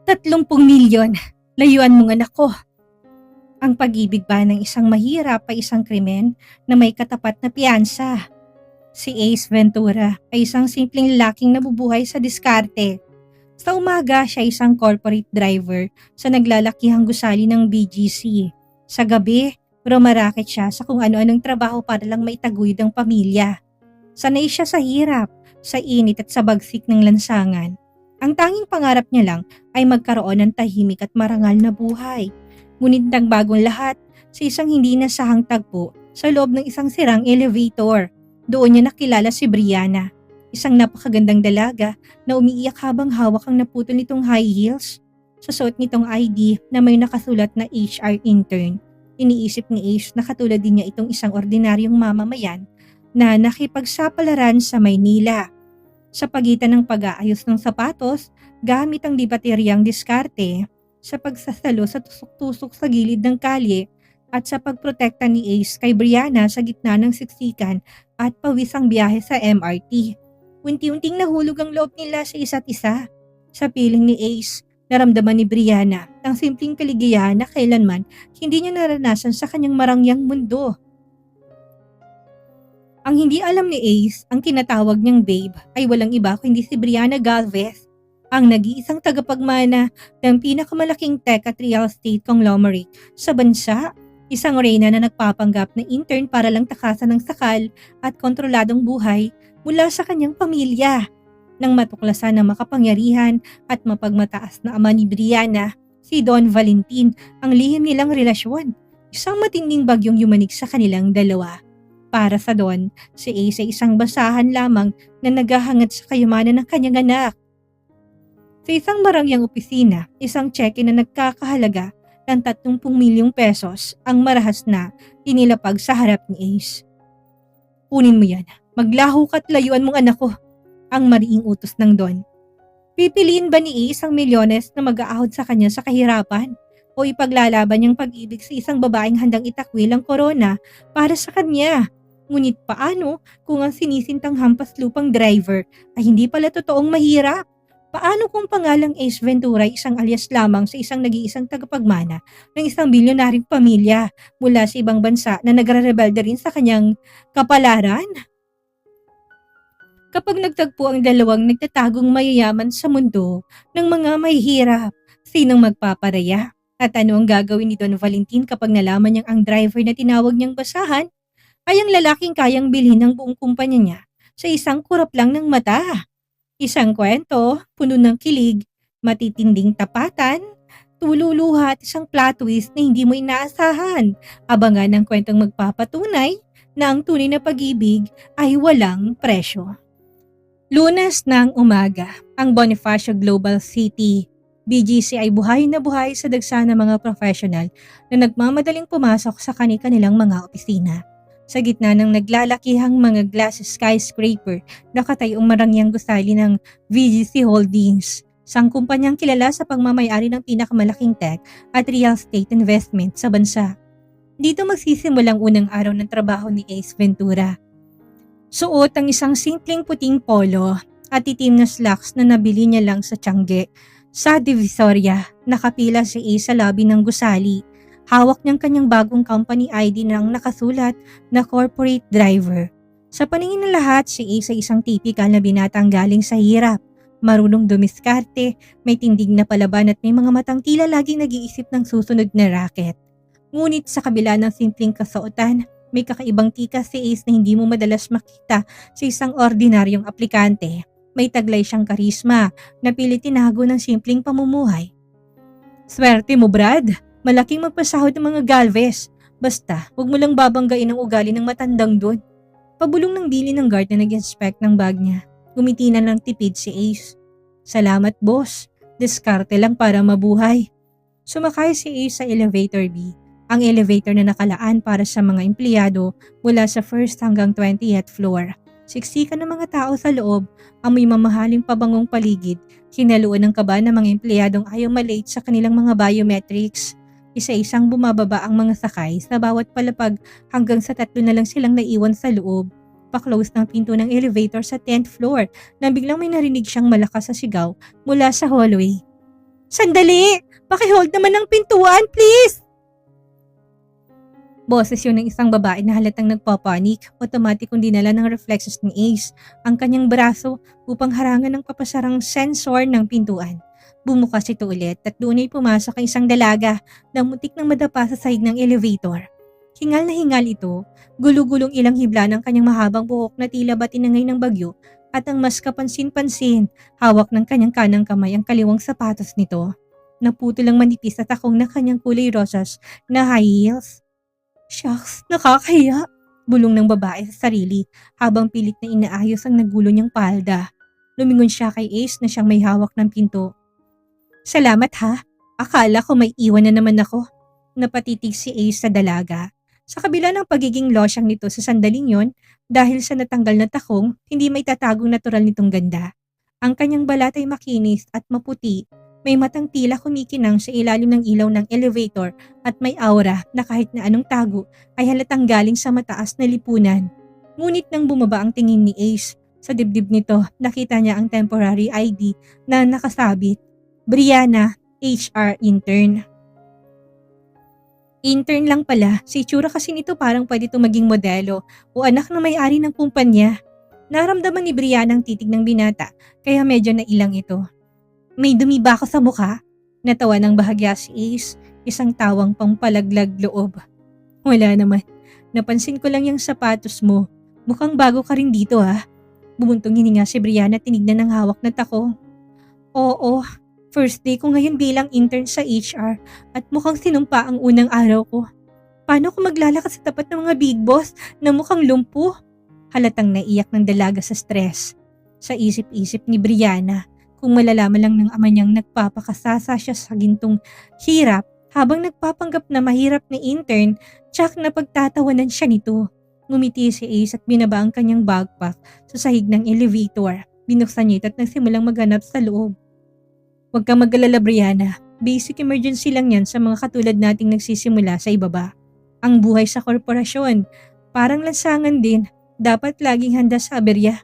30 milyon. Layuan mong anak ko. Ang pag-ibig ba ng isang mahirap ay isang krimen na may katapat na piyansa? Si Ace Ventura ay isang simpleng lalaking nabubuhay sa diskarte. Sa umaga, siya isang corporate driver sa naglalakihang gusali ng BGC. Sa gabi, rumaraket siya sa kung ano-anong trabaho para lang maitaguyod ang pamilya. Sanay siya sa hirap, sa init at sa bagsik ng lansangan. Ang tanging pangarap niya lang ay magkaroon ng tahimik at marangal na buhay. Ngunit nagbagong lahat sa isang hindi nasahang tagpo sa loob ng isang sirang elevator. Doon niya nakilala si Brianna, isang napakagandang dalaga na umiiyak habang hawak ang naputol nitong high heels. Sa suot nitong ID na may nakasulat na HR intern, iniisip ni Ace na katulad din niya itong isang ordinaryong mamamayan na nakipagsapalaran sa Maynila. Sa pagitan ng pag-aayos ng sapatos, gamit ang di bateryang diskarte, sa pagsasalo sa tusok-tusok sa gilid ng kalye, at sa pagprotekta ni Ace kay Brianna sa gitna ng siksikan at pawisang biyahe sa MRT. Unti-unting nahulog ang loob nila sa isa't isa. Sa piling ni Ace, naramdaman ni Brianna ang simpleng kaligayahan na kailanman hindi niya naranasan sa kanyang marangyang mundo. Ang hindi alam ni Ace, ang tinatawag niyang babe ay walang iba kundi si Brianna Galvez, ang nag-iisang tagapagmana ng pinakamalaking tech at real estate conglomerate sa bansa. Isang reyna na nagpapanggap na intern para lang takasan ng sakal at kontroladong buhay mula sa kanyang pamilya. Nang matuklasan ng makapangyarihan at mapagmataas na ama ni Brianna, si Don Valentin, ang lihim nilang relasyon, isang matinding bagyong yumanig sa kanilang dalawa. Para sa Don, si Ace ay isang basahan lamang na naghahangad sa kayamanan ng kanyang anak. Sa isang marangyang opisina, isang cheque na nagkakahalaga ng 30 milyong pesos ang marahas na inilapag sa harap ni Ace. Kunin mo yan, maglaho ka't layuan mong anak ko, ang mariing utos ng Don. Pipiliin ba ni Ace ang milyones na mag-aahod sa kanya sa kahirapan? O ipaglalaban niyang pag-ibig sa isang babaeng handang itakwil ang korona para sa kanya? Ngunit paano kung ang sinisintang hampas lupang driver ay hindi pala totoong mahirap? Paano kung pangalang Ace Ventura ay isang alias lamang sa isang nag-iisang tagapagmana ng isang bilyonaryong pamilya mula sa ibang bansa na nagre-rebelde rin sa kanyang kapalaran? Kapag nagtagpo ang dalawang nagtatagong mayayaman sa mundo ng mga mahihirap, sinong magpaparaya? At ano ang gagawin ni Don Valentin kapag nalaman niyang ang driver na tinawag niyang basahan ay ang lalaking kayang bilhin ng buong kumpanya niya sa isang kurap lang ng mata? Isang kwento, puno ng kilig, matitinding tapatan, tululuha at isang plot twist na hindi mo inaasahan. Abangan ang kwentong magpapatunay na ang tunay na pag-ibig ay walang presyo. Lunes ng umaga, ang Bonifacio Global City BGC ay buhay na buhay sa dagsa ng mga professional na nagmamadaling pumasok sa kanilang mga opisina. Sa gitna ng naglalakihang mga glass skyscraper, nakatayong marangyang gusali ng VGC Holdings, isang kumpanyang kilala sa pagmamayari ng pinakamalaking tech at real estate investment sa bansa. Dito magsisimulang unang araw ng trabaho ni Ace Ventura. Suot ang isang simpleng puting polo at itim na slacks na nabili niya lang sa Tiangge. Sa Divisoria, nakapila si Ace sa lobby ng gusali. Hawak niyang kanyang bagong company ID nang nakasulat na corporate driver. Sa paningin ng lahat, si Ace ay isang tipikal na binatang galing sa hirap. Marunong dumiskarte, may tindig na palaban at may mga matang tila laging nag-iisip ng susunod na racket. Ngunit sa kabila ng simpleng kasuotan, may kakaibang tika si Ace na hindi mo madalas makita sa isang ordinaryong aplikante. May taglay siyang karisma na pilit tinago ng simpleng pamumuhay. Swerte mo, Brad. Malaking magpasahod ng mga Galvez. Basta, huwag mo lang babanggain ang ugali ng matandang doon. Pabulong ng bili ng guard na nag-inspect ng bag niya. Gumiti na ng tipid si Ace. Salamat, boss. Diskarte lang para mabuhay. Sumakay si Ace sa elevator B. Ang elevator na nakalaan para sa mga empleyado mula sa first hanggang 20th floor. Siksikan ng mga tao sa loob, amoy mamahaling pabangong paligid, hinaluan ng kaba ng mga empleyadong ayaw malate sa kanilang mga biometrics. Isa-isang bumababa ang mga sakay sa bawat palapag hanggang sa 3 na lang silang naiwan sa loob. Pa-close ng pinto ng elevator sa 10th floor nang biglang may narinig siyang malakas sa sigaw mula sa hallway. Sandali! Pakihold naman ng pintuan, please! Boses yun ng isang babae na halatang nagpapanik. Otomatikong dinala ng reflexes ni Ace ang kanyang braso upang harangan ng papasarang sensor ng pintuan. Bumukas ito ulit at doon ay pumasok ang isang dalaga na muntik nang madapa sa sahig ng elevator. Hingal na hingal ito, gulugulong ilang hibla ng kanyang mahabang buhok na tila ba tinangay ng bagyo at ang mas kapansin-pansin, hawak ng kanyang kanang kamay ang kaliwang sapatos nito. Naputol ang manipis at takong na kanyang kulay rosas na high heels. Shucks, nakakahiya. Bulong ng babae sa sarili habang pilit na inaayos ang nagulo niyang palda. Lumingon siya kay Ace na siyang may hawak ng pinto. Salamat ha, akala ko may iwan na naman ako. Napatitig si Ace sa dalaga. Sa kabila ng pagiging losyang nito sa sandaling yon, dahil sa natanggal na takong, hindi may tatagong natural nitong ganda. Ang kanyang balat ay makinis at maputi, may matang tila kumikinang sa ilalim ng ilaw ng elevator at may aura na kahit na anong tago ay halatang galing sa mataas na lipunan. Ngunit nang bumaba ang tingin ni Ace, sa dibdib nito nakita niya ang temporary ID na nakasabit. Brianna, HR intern. Intern lang pala, si itsura kasi nito parang pwede itong maging modelo o anak na may-ari ng kumpanya. Naramdaman ni Brianna ang titig ng binata kaya medyo nailang ito. May dumi ba ako sa mukha? Natawa ng bahagya si Ace, isang tawang pampalaglag loob. Wala naman, napansin ko lang yung sapatos mo. Mukhang bago ka rin dito ha. Bumuntong hininga si Brianna at tinignan ng hawak na takong. Oo, first day ko ngayon bilang intern sa HR at mukhang sinumpa ang unang araw ko. Paano ko maglalakas sa tapat ng mga big boss na mukhang lumpo? Halatang naiyak ng dalaga sa stress. Sa isip-isip ni Brianna, kung malalaman lang ng ama niyang nagpapakasasa siya sa gintong hirap habang nagpapanggap na mahirap na intern, tsak na pagtatawanan siya nito. Ngumiti si Ace at binaba ang kanyang backpack sa sahig ng elevator. Binuksan niya ito at nagsimulang maghanap sa loob. Huwag kang mag-alala, Brianna. Basic emergency lang yan sa mga katulad nating nagsisimula sa ibaba. Ang buhay sa korporasyon, parang lansangan din, dapat laging handa sa aberya.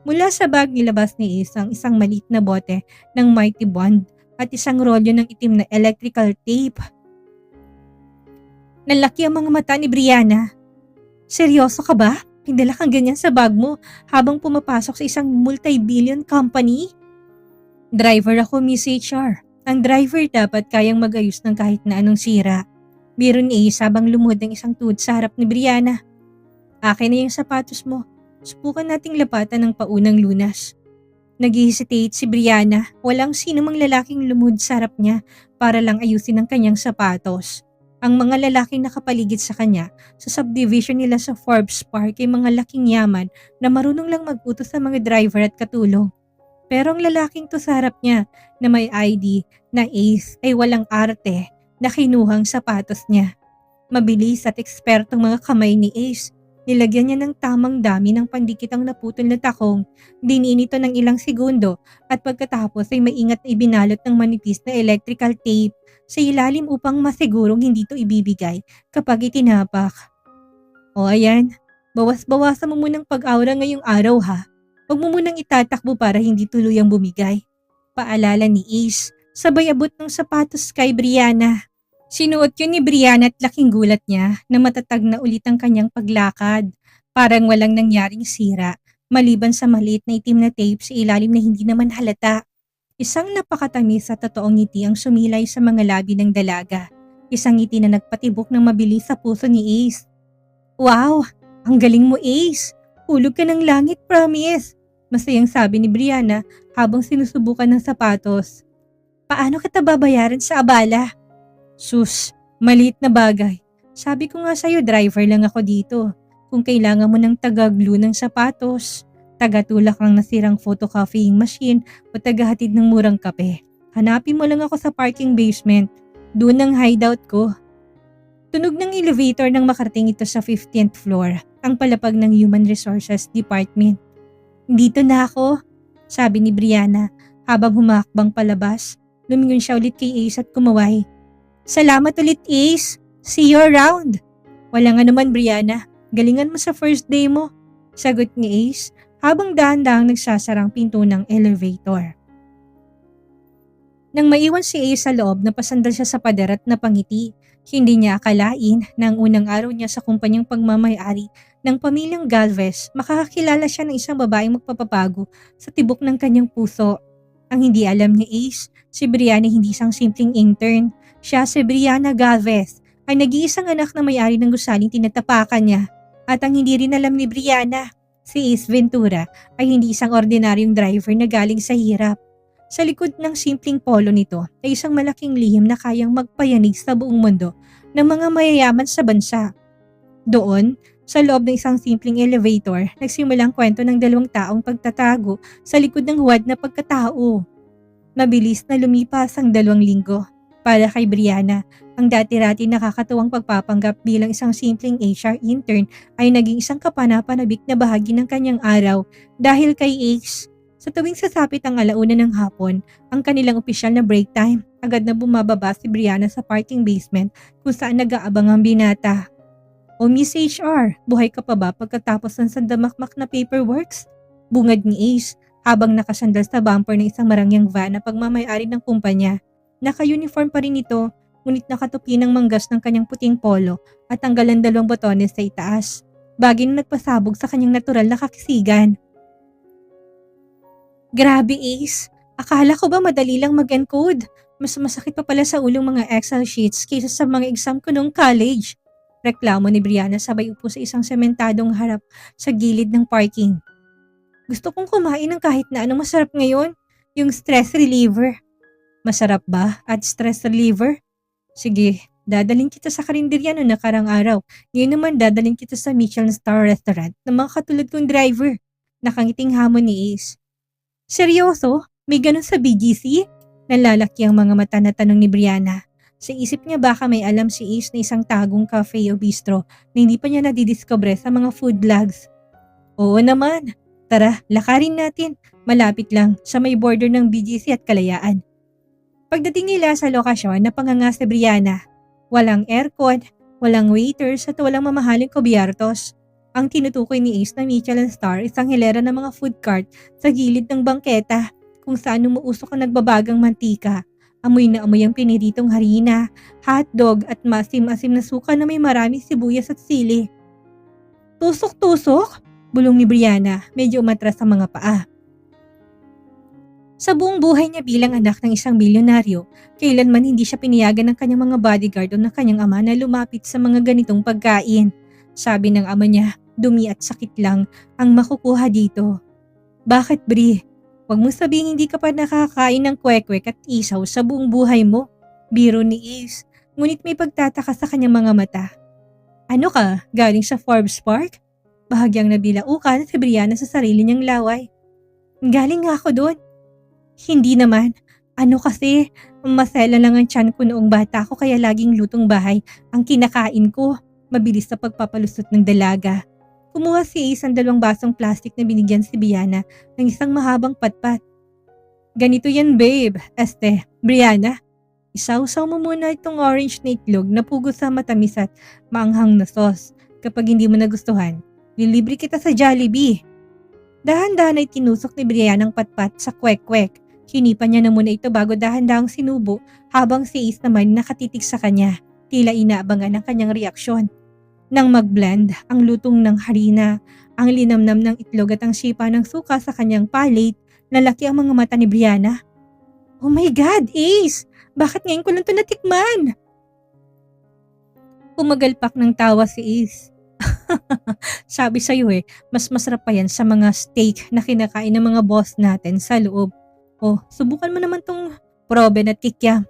Mula sa bag nilabas ni Ace ang isang maliit na bote ng Mighty Bond at isang rolyo ng itim na electrical tape. Nalaki ang mga mata ni Brianna. Seryoso ka ba? Pindala kang ganyan sa bag mo habang pumapasok sa isang multi-billion company? Driver ako, Miss HR. Ang driver dapat kayang mag-ayos ng kahit na anong sira. Biro ni Ace habang lumuhod ng isang tuhod sa harap ni Brianna. Akin na yung sapatos mo. Subukan nating lapatan ng paunang lunas. Nag-hesitate si Brianna. Walang sino mang lalaking lumuhod sa harap niya para lang ayusin ang kanyang sapatos. Ang mga lalaking nakapaligid sa kanya sa subdivision nila sa Forbes Park ay mga laking yaman na marunong lang mag-utos sa mga driver at katulong. Pero ang lalaking to sa harap niya na may ID na Ace ay walang arte na kinuhang sapatos niya. Mabilis at ekspertong mga kamay ni Ace. Nilagyan niya ng tamang dami ng pandikit ang naputol na takong. Diniin ito ng ilang segundo at pagkatapos ay maingat na ibinalot ng manipis na electrical tape sa ilalim upang masigurong hindi ito ibibigay kapag itinapak. O ayan, bawas-bawasan mo munang pag-aura ngayong araw ha. Huwag mo munang itatakbo para hindi tuluyang bumigay. Paalala ni Ace, sabay abot ng sapatos kay Brianna. Sinuot yun ni Brianna at laking gulat niya na matatag na ulit ang kanyang paglakad. Parang walang nangyaring sira, maliban sa maliit na itim na tape sa ilalim na hindi naman halata. Isang napakatamis at totoong ngiti ang sumilay sa mga labi ng dalaga. Isang ngiti na nagpatibok ng mabilis sa puso ni Ace. Wow, ang galing mo Ace! Hulog ka ng langit, promise! Masayang sabi ni Brianna habang sinusubukan ng sapatos. Paano kita babayaran sa abala? Sus, maliit na bagay. Sabi ko nga sa'yo, driver lang ako dito. Kung kailangan mo ng taga-glue ng sapatos, taga-tulak ng nasirang photocopying machine o tagahatid ng murang kape, hanapin mo lang ako sa parking basement. Doon ang hideout ko. Tunog ng elevator nang makarating ito sa 15th floor, ang palapag ng Human Resources Department. Dito na ako, sabi ni Brianna habang humakbang palabas. Lumingon siya ulit kay Ace at kumaway. Salamat ulit Ace, see you around. Wala nga naman Brianna, galingan mo sa first day mo, sagot ni Ace habang dahan-dahang nagsasarang pinto ng elevator. Nang maiwan si Ace sa loob, napasandal siya sa pader at napangiti. Hindi niya akalain na ang unang araw niya sa kumpanyang pagmamayari ng pamilyang Galvez, makakakilala siya ng isang babaeng magpapabago sa tibok ng kanyang puso. Ang hindi alam ni Ace, si Brianna hindi isang simpleng intern. Siya si Brianna Galvez ay nag-iisang anak na may-ari ng gusaling tinatapakan niya. At ang hindi rin alam ni Brianna, si Ace Ventura ay hindi isang ordinaryong driver na galing sa hirap. Sa likod ng simpleng polo nito ay isang malaking lihim na kayang magpayanig sa buong mundo ng mga mayayaman sa bansa. Doon, sa loob ng isang simpleng elevator, nagsimula ang kwento ng dalawang taong pagtatago sa likod ng huwad na pagkatao. Mabilis na lumipas ang 2 linggo. Para kay Brianna, ang dati-rati nakakatuwang pagpapanggap bilang isang simpleng HR intern ay naging isang kapanapanabik na bahagi ng kanyang araw dahil kay Ace. Sa tuwing sasapit ang alauna ng hapon, ang kanilang opisyal na break time, agad na bumababa si Brianna sa parking basement kung saan nag-aabang ang binata. "O Miss HR, buhay ka pa ba pagkatapos ng sandamakmak na paperworks?" Bungad ni Ace habang nakasandal sa bumper ng isang marangyang van na pagmamayari ng kumpanya. Naka-uniform pa rin ito, ngunit nakatupi ng manggas ng kanyang puting polo at tanggalan 2 botones sa itaas. Bagay na nagpasabog sa kanyang natural na kakisigan. "Grabe Ace, akala ko ba madali lang mag-encode? Mas masakit pa pala sa ulong mga Excel sheets kaysa sa mga exam ko noong college." Reklamo ni Brianna sabay upo sa isang sementadong harap sa gilid ng parking. "Gusto kong kumain ng kahit na anong masarap ngayon, yung stress reliever." "Masarap ba at stress reliever? Sige, dadalhin kita sa karinderya noong nakarang araw. Ngayon naman dadalhin kita sa Michelin Star Restaurant ng mga katulad kong driver." Nakangiting hamon ni Ace. "Seryoso? May ganun sa BGC?" Nalalaki ang mga mata na tanong ni Brianna. Sa isip niya baka may alam si Ace na isang tagong cafe o bistro na hindi pa niya nadidiscover sa mga food vlogs. "Oo naman. Tara, lakarin natin. Malapit lang, sa may border ng BGC at Kalayaan." Pagdating nila sa lokasyon, napanganga si Brianna. Walang aircon, walang waiters at walang mamahaling kubyertos. Ang tinutukoy ni Ace na Michelin Star, isang hilera ng mga food cart sa gilid ng bangketa kung saan umuusok ang nagbabagang mantika. Amoy na amoy ang piniritong harina, hotdog at masim-asim na suka na may maraming sibuyas at sili. "Tusok-tusok?" Bulong ni Brianna, medyo umatras sa mga paa. Sa buong buhay niya bilang anak ng isang bilyonaryo, kailanman hindi siya pinayagan ng kanyang mga bodyguard o ng kanyang ama na lumapit sa mga ganitong pagkain. Sabi ng ama niya, dumi at sakit lang ang makukuha dito. "Bakit, Bri? Huwag mo sabihing hindi ka pa nakakain ng kwek-kwek at isaw sa buong buhay mo." Biro ni Ace, ngunit may pagtataka sa kanyang mga mata. "Ano ka, galing sa Forbes Park?" Bahagyang nabilaukan si Brianna sa sarili niyang laway. "Galing nga ako doon." "Hindi naman. Ano kasi, masela lang ang tiyan ko noong bata ko kaya laging lutong bahay ang kinakain ko." Mabilis sa pagpapalusot ng dalaga. Kumuha si Ace ng 2 basong plastic na binigyan si Brianna ng isang mahabang patpat. "Ganito yan babe, Brianna. Isawsaw mo muna itong orange na itlog na pugos sa matamis at maanghang na sauce. Kapag hindi mo nagustuhan, lilibre kita sa Jollibee." Dahan-dahan ay tinusok ni Brianna ang patpat sa kwek-kwek. Hinipan niya na muna ito bago dahan-dahang sinubo habang si Ace naman nakatitig sa kanya. Tila inaabangan ang kanyang reaksyon. Nang mag-blend ang lutong ng harina, ang linamnam ng itlog at ang sipa ng suka sa kanyang palate, nalaki ang mga mata ni Brianna. "Oh my God, Ace! Bakit ngayon ko lang ito natikman?" Pumagalpak ng tawa si Ace. "Sabi sa'yo mas masarap pa yan sa mga steak na kinakain ng mga boss natin sa loob. Oh, subukan mo naman tong proben at kikiam."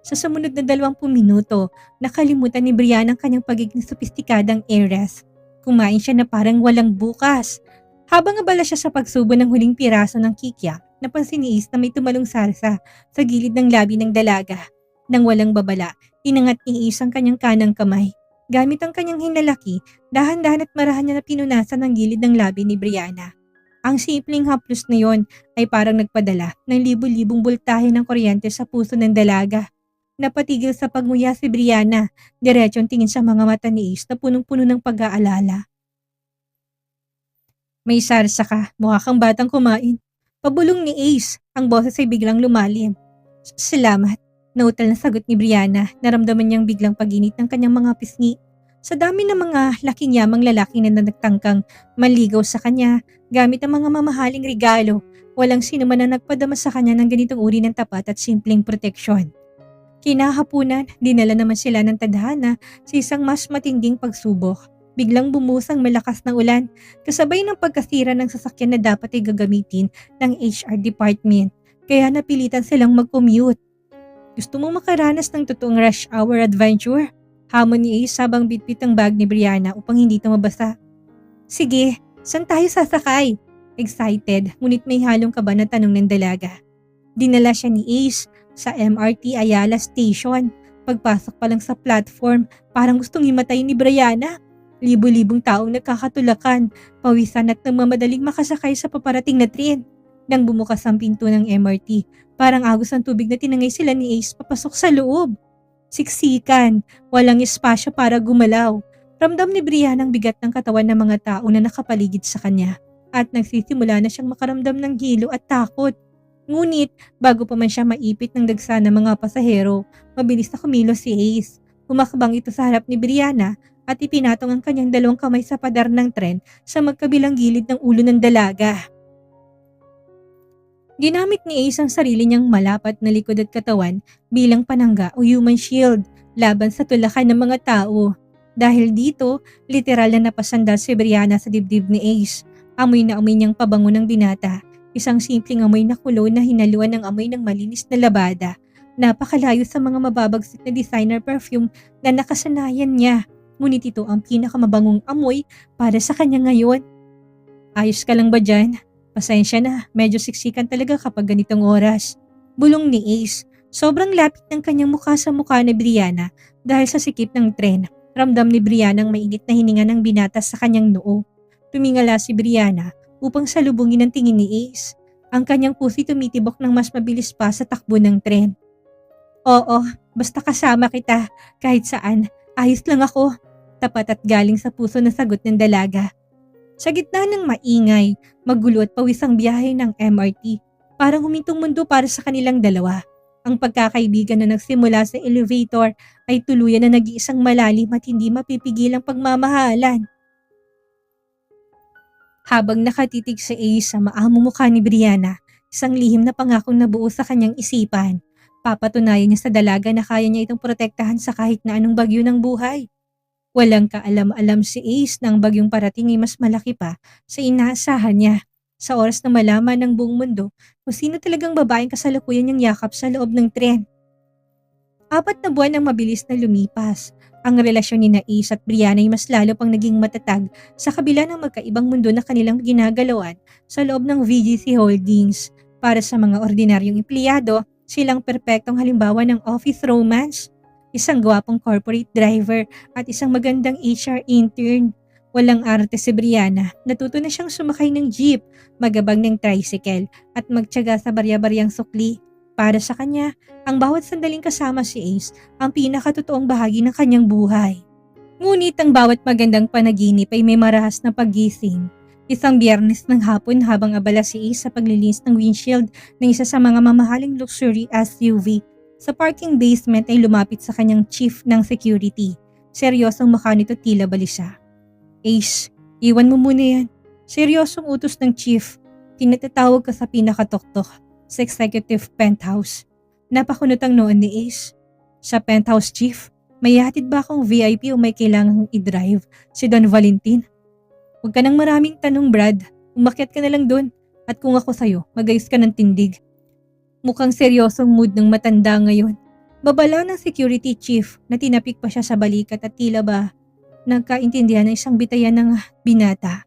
Sa sumunod na 20 minuto, nakalimutan ni Brianna ang kanyang pagiging sopistikadang heiress. Kumain siya na parang walang bukas. Habang abala siya sa pagsubo ng huling piraso ng kikya, napansin ni Ace na may tumalong salsa sa gilid ng labi ng dalaga. Nang walang babala, inangat ni Ace ang kanyang kanang kamay. Gamit ang kanyang hinlalaki, dahan-dahan at marahan niya na pinunasan ang gilid ng labi ni Brianna. Ang simpleng haplos na yon ay parang nagpadala ng libu-libong boltahe ng kuryente sa puso ng dalaga. Napatigil sa pagnguya si Brianna, diretsong tingin sa mga mata ni Ace na punong-puno ng pag-aalala. "May sarsa ka, mukha kang batang kumain." Pabulong ni Ace, ang boses ay biglang lumalim. Salamat. Nautal na sagot ni Brianna. Naramdaman niyang biglang paginit ng kanyang mga pisngi. Sa dami ng mga laking yamang lalaki na nagtangkang manligaw sa kanya gamit ang mga mamahaling regalo, walang sino man na nagpadama sa kanya ng ganitong uri ng tapat at simpleng proteksyon. Kinahapunan, dinala naman sila ng tadhana sa isang mas matinding pagsubok. Biglang bumusang malakas na ulan, kasabay ng pagkasira ng sasakyan na dapat ay gagamitin ng HR department. Kaya napilitan silang mag-commute. Gusto mong makaranas ng totoong rush hour adventure? Hamon ni Ace habang bitbit ang bag ni Brianna upang hindi ito mabasa. Sige, saan tayo sasakay? Excited, ngunit may halong kaba na tanong ng dalaga. Dinala siya ni Ace sa MRT Ayala Station. Pagpasok pa lang sa platform, parang gustong himatay ni Brianna. Libo-libong taong nagkakatulakan, pawisan at nagmamadaling makasakay sa paparating na tren. Nang bumukas ang pinto ng MRT, parang agos ng tubig na tinangay sila ni Ace papasok sa loob. Siksikan, walang espasyo para gumalaw. Ramdam ni Brianna ang bigat ng katawan ng mga tao na nakapaligid sa kanya at nagsisimula na siyang makaramdam ng hilo at takot. Ngunit bago pa man siya maipit ng dagsa ng mga pasahero, mabilis na kumilos si Ace. Humakbang ito sa harap ni Brianna at ipinatong ang kanyang dalawang kamay sa padar ng tren sa magkabilang gilid ng ulo ng dalaga. Ginamit ni Ace ang sarili niyang malapat na likod at katawan bilang panangga o human shield laban sa tulakan ng mga tao. Dahil dito, literal na napasandal si Brianna sa dibdib ni Ace. Amoy na amoy niyang pabango ng binata, isang simpleng amoy na kulo na hinaluan ng amoy ng malinis na labada. Napakalayo sa mga mababagsik na designer perfume na nakasanayan niya. Ngunit ito ang pinakamabangong amoy para sa kanya ngayon. Ayos ka lang ba dyan? Pasensya na, medyo siksikan talaga kapag ganitong oras. Bulong ni Ace. Sobrang lapit ng kanyang mukha sa mukha ni Brianna dahil sa sikip ng tren. Ramdam ni Brianna ang mainit na hininga ng binata sa kanyang noo. Tumingala si Brianna upang salubungin ang tingin ni Ace. Ang kanyang puso'y tumitibok ng mas mabilis pa sa takbo ng tren. Oo, basta kasama kita, kahit saan, ayos lang ako. Tapat at galing sa puso na sagot ng dalaga. Sa gitna ng maingay, magulo at pawisang biyahe ng MRT, parang humintong mundo para sa kanilang dalawa. Ang pagkakaibigan na nagsimula sa elevator ay tuluyan na nag-iisang malalim at hindi mapipigilang pagmamahalan. Habang nakatitig sa Ace sa maamong mukha ni Brianna, isang lihim na pangakong nabuo sa kanyang isipan. Papatunayan niya sa dalaga na kaya niya itong protektahan sa kahit na anong bagyo ng buhay. Walang kaalam-alam si Ace na ang bagyong parating ay mas malaki pa sa inaasahan niya. Sa oras na malaman ng buong mundo kung sino talagang babaeng kasalukuyan niyang yakap sa loob ng tren. 4 na buwan ang mabilis na lumipas. Ang relasyon ni Ace at Brianna ay mas lalo pang naging matatag sa kabila ng magkaibang mundo na kanilang ginagalawan sa loob ng VGC Holdings. Para sa mga ordinaryong empleyado, silang perpektong halimbawa ng office romance. Isang gwapong corporate driver at isang magandang HR intern. Walang arte si Brianna, natuto na siyang sumakay ng jeep, magabang ng tricycle at magtiyaga sa barya-baryang sukli. Para sa kanya, ang bawat sandaling kasama si Ace ang pinakatotoong bahagi ng kanyang buhay. Ngunit ang bawat magandang panaginip ay may marahas na paggising. Isang Biyernes ng hapon habang abala si Ace sa paglilinis ng windshield ng isa sa mga mamahaling luxury SUV, sa parking basement ay lumapit sa kanyang chief ng security. Seryosong mukha nito tila balisa. Ace, iwan mo muna yan. Seryosong utos ng chief. Tinatatawag ka sa pinakatoktok sa executive penthouse. Napakunot ang noon ni Ace. Sa penthouse chief, may hatid ba akong VIP o may kailangang i-drive si Don Valentin? Huwag ka nang maraming tanong, Brad. Umakyat ka na lang doon. At kung ako sa'yo, magayos ka ng tindig. Mukhang seryosong mood ng matanda ngayon. Babala ng security chief na tinapik pa siya sa balikat at tila ba nagkaintindihan ng isang bitayan ng binata.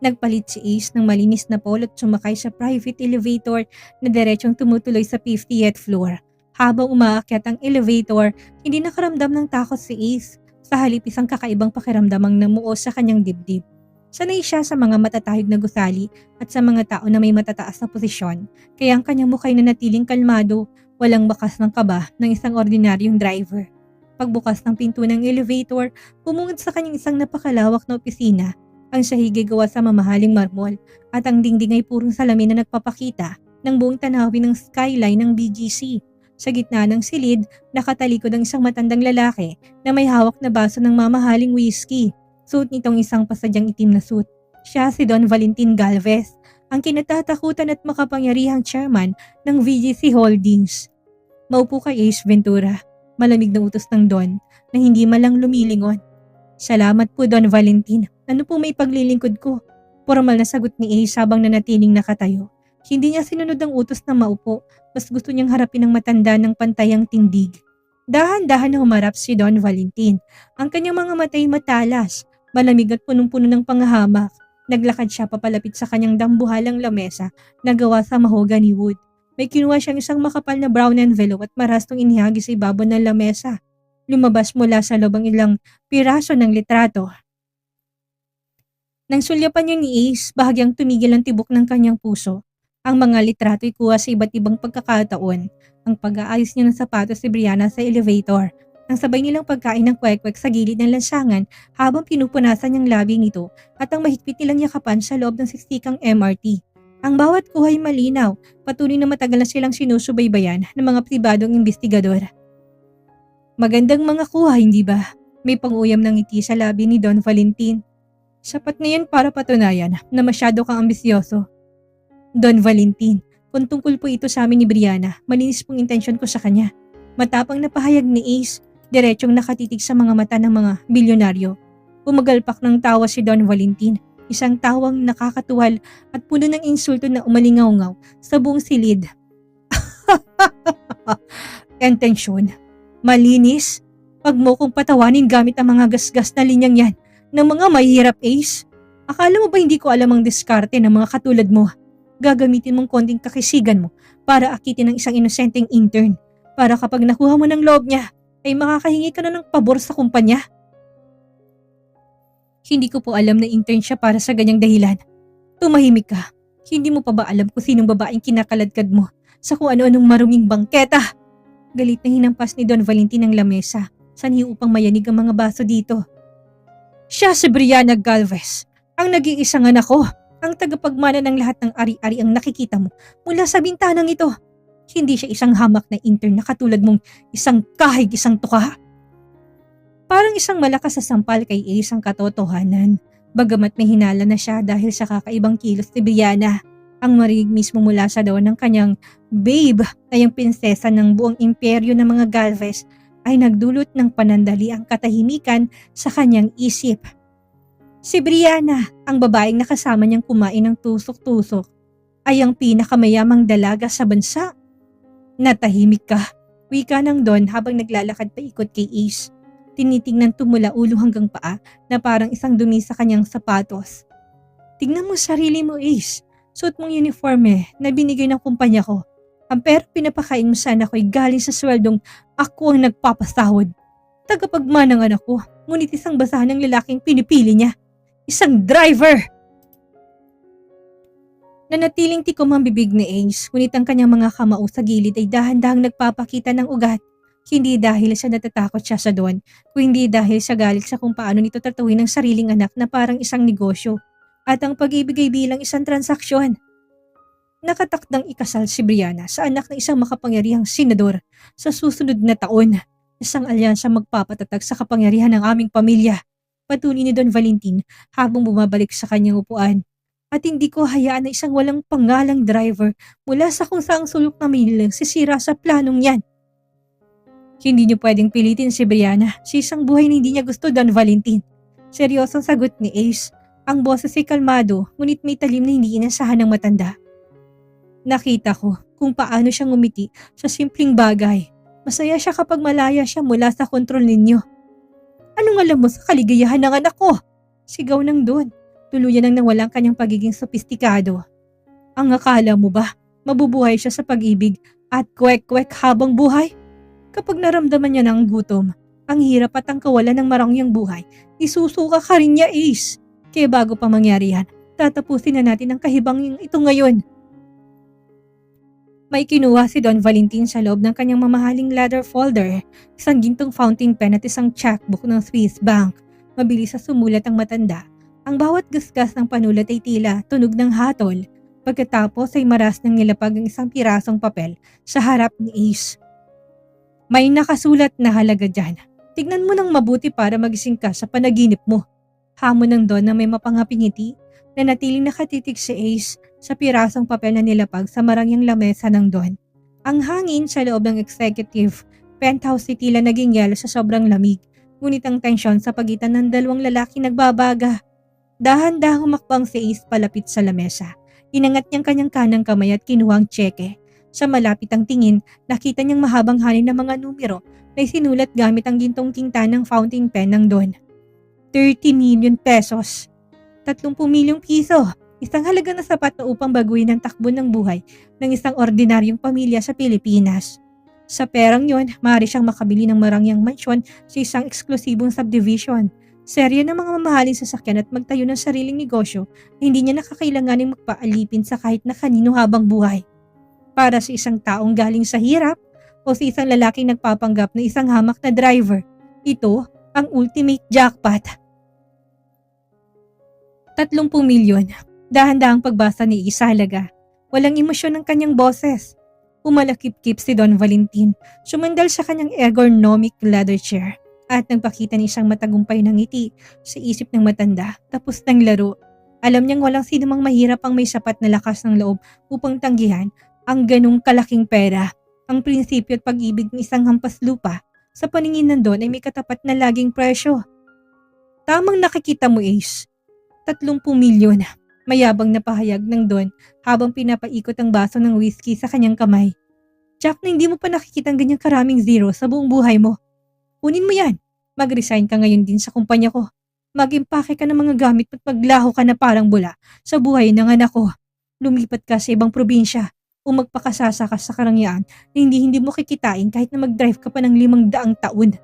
Nagpalit si Ace ng malinis na polo at sumakay sa private elevator na diretsong tumutuloy sa 50th floor. Habang umaakyat ang elevator, hindi nakaramdam ng takot si Ace. Sa halip isang kakaibang pakiramdam ang namuo sa kanyang dibdib. Sanay siya sa mga matatahig na gusali at sa mga tao na may matataas na posisyon, kaya ang kanyang mukhay na natiling kalmado, walang bakas ng kaba ng isang ordinaryong driver. Pagbukas ng pinto ng elevator, bumungad sa kanyang isang napakalawak na opisina. Ang sahig ay gawa sa mamahaling marmol at ang dingding ay purong salamin na nagpapakita ng buong tanawin ng skyline ng BGC. Sa gitna ng silid, nakatalikod ang isang matandang lalaki na may hawak na baso ng mamahaling whiskey. Suot nitong isang pasadyang itim na suit. Siya si Don Valentin Galvez, ang kinatatakutan at makapangyarihang chairman ng VGC Holdings. Maupo kay Ace Ventura, malamig na utos ng Don na hindi malang lumilingon. Salamat po Don Valentin, ano po may paglilingkod ko? Formal na sagot ni Ace habang nanatiling nakatayo. Hindi niya sinunod ang utos na maupo, mas gusto niyang harapin ang matanda ng pantayang tindig. Dahan-dahan na humarap si Don Valentin. Ang kanyang mga mata'y matalas, malamig at punong-puno ng panghahamak. Naglakad siya papalapit sa kanyang dambuhalang lamesa na gawa sa mahogany wood. May kinuha siyang isang makapal na brown envelope at marastong inihagis sa ibabaw ng lamesa. Lumabas mula sa loob ang ilang piraso ng litrato. Nang sulyapan niya ni Ace, bahagyang tumigil ang tibok ng kanyang puso. Ang mga litrato ay kuha sa iba't ibang pagkakataon. Ang pag-aayos niya ng sapatos si Brianna sa elevator. Ang sabay nilang pagkain ng kwek-kwek sa gilid ng lansangan habang pinupunasan niyang labi nito at ang mahigpit nilang yakapan sa loob ng sikstikang MRT. Ang bawat kuha ay malinaw, patuloy na matagal na silang sinusubaybayan ng mga pribadong investigador. Magandang mga kuha, hindi ba? May pang-uyam ng ngiti sa labi ni Don Valentin. Sapat na yan para patunayan na masyado kang ambisyoso. Don Valentin, kung tungkol po ito sa amin ni Brianna, malinis pong intensyon ko sa kanya. Matapang na pahayag ni Ace, diretsyong nakatitig sa mga mata ng mga bilyonaryo. Umagalpak ng tawa si Don Valentin, isang tawang nakakatuwal at puno ng insulto na umalingaw-ngaw sa buong silid. Intensyon? Malinis? Pag mo kong patawanin gamit ang mga gasgas na linyang yan ng mga mahihirap, Ace. Akala mo ba hindi ko alam ang diskarte ng mga katulad mo? Gagamitin mong konting kakisigan mo para akitin ng isang inosenteng intern. Para kapag nakuha mo ng loob niya, ay makakahingi ka na ng pabor sa kumpanya. Hindi ko po alam na intern siya para sa ganyang dahilan. Tumahimik ka. Hindi mo pa ba alam kung sinong babaeng kinakaladkad mo sa kung ano-anong maruming bangketa? Galit na hinampas ni Don Valentin ang lamesa, sanhi upang mayanig ang mga baso dito. Siya si Brianna Galvez, ang nag-iisang anak ko, ang tagapagmana ng lahat ng ari-ari ang nakikita mo mula sa bintanang ito. Hindi siya isang hamak na intern na katulad mong isang kahig isang tuka. Parang isang malakas sa sampal kay Ace ang katotohanan, bagamat may hinala na siya dahil sa kakaibang kilos ni Brianna. Ang marinig mismo mula sa daon ng kanyang babe na yung prinsesa ng buong imperyo ng mga Galvez ay nagdulot ng panandali ang katahimikan sa kanyang isip. Si Brianna, ang babaeng nakasama niyang kumain ng tusok-tusok, ay ang pinakamayamang dalaga sa bansa. Natahimik ka, wika ng Don habang naglalakad paikot kay Ace. Tinitingnan tumula ulo hanggang paa na parang isang dumi sa kanyang sapatos. Tingnan mo sarili mo, Ace. Suot mong uniforme na binigay ng kumpanya ko. Ang pera pinapakain mo sa anak ko'y galing sa sweldong ako ang nagpapasahod. Tagapagmanang anak ko, ngunit isang basahan ng lalaking pinipili niya. Isang driver! Nanatiling tikom ang bibig ni Ace, ngunit ang kanyang mga kamao sa gilid ay dahan-dahang nagpapakita ng ugat. Hindi dahil sa natatakot siya sa Don, kundi dahil sa galit sa kung paano nito tatuwin ang sariling anak na parang isang negosyo at ang pag-ibig ay bilang isang transaksyon. Nakatakdang ikasal si Brianna sa anak ng isang makapangyarihang senador sa susunod na taon. Isang alyansa magpapatatag sa kapangyarihan ng aming pamilya. Patuloy ni Don Valentin habang bumabalik sa kanyang upuan. At hindi ko hayaan na isang walang pangalang driver mula sa kung saang sulok na Manila sisira sa planong yan. Hindi niyo pwedeng pilitin si Brianna sa isang buhay na hindi niya gusto, Don Valentin. Seryosong sagot ni Ace. Ang boses ay kalmado, ngunit may talim na hindi inasahan ng matanda. Nakita ko kung paano siya ngumiti sa simpleng bagay. Masaya siya kapag malaya siya mula sa kontrol ninyo. Anong alam mo sa kaligayahan ng anak ko? Sigaw ng Don. Tuluyan nang nawala ang kanyang pagiging sopistikado. Ang akala mo ba, mabubuhay siya sa pag-ibig at kwek-kwek habang buhay? Kapag naramdaman niya ng gutom, ang hirap at ang kawalan ng marangyang buhay, isusuka ka rin niya, Ace. Kaya bago pa mangyari yan, tatapusin na natin ang kahibang ito ngayon. May kinuha si Don Valentin sa loob ng kanyang mamahaling leather folder, isang gintong fountain pen at isang checkbook ng Swiss Bank. Mabilis sa sumulat ang matanda. Ang bawat gasgas ng panulat ay tila tunog ng hatol. Pagkatapos ay maras ng nilapag ang isang pirasong papel sa harap ni Ace. May nakasulat na halaga dyan. Tignan mo ng mabuti para magising ka sa panaginip mo. Hamon ng Don na may mapangaping ngiti na natiling nakatitig si Ace sa pirasong papel na nilapag sa marangyang lamesa ng Don. Ang hangin sa loob ng executive penthouse ay tila naging yelo sa sobrang lamig, ngunit ang tensyon sa pagitan ng dalawang lalaki nagbabaga. Dahan-dahang humakbang si Ace palapit sa lamesa. Inangat niyang kanyang kanang kamay at kinuha ang tseke. Sa malapit ang tingin, nakita niyang mahabang halin ng mga numero na isinulat gamit ang gintong tinta ng fountain pen ng Don. 30 million pesos. 30 milyong piso. Isang halaga na sapat na upang baguhin ang takbo ng buhay ng isang ordinaryong pamilya sa Pilipinas. Sa perang yon, maaari siyang makabili ng marangyang mansyon sa isang eksklusibong subdivision, serye ng mga mamahaling sasakyan at magtayo ng sariling negosyo na hindi niya nakakailanganing magpaalipin sa kahit na kanino habang buhay. Para sa isang taong galing sa hirap o sa isang lalaking nagpapanggap na isang hamak na driver, ito ang ultimate jackpot. 30 milyon. Dahan-dahang pagbasa ni Isa halaga. Walang emosyon ng kanyang boses. Umalakip-kip si Don Valentin. Sumandal sa kanyang ergonomic leather chair at nagpakita ng isang matagumpay na ngiti sa isip ng matanda. Tapos ng laro. Alam niyang walang sinumang mahirap ang may sapat na lakas ng loob upang tanggihan ang ganung kalaking pera. Ang prinsipyo at pag-ibig ng isang hampas lupa sa paningin ng Don ay may katapat na laging presyo. Tamang nakikita mo, Ace. 30 milyon. Mayabang na pahayag ng Don habang pinapaikot ang baso ng whiskey sa kanyang kamay. Jack, na hindi mo pa nakikita ang ganyang karaming zero sa buong buhay mo. Kunin mo yan. Mag-resign ka ngayon din sa kumpanya ko. Mag-impake ka ng mga gamit at maglaho ka na parang bula sa buhay ng anak ko. Lumipat ka sa ibang probinsya o magpakasasa ka sa karangyaan na hindi mo kikitain kahit na mag-drive ka pa ng 500 taon.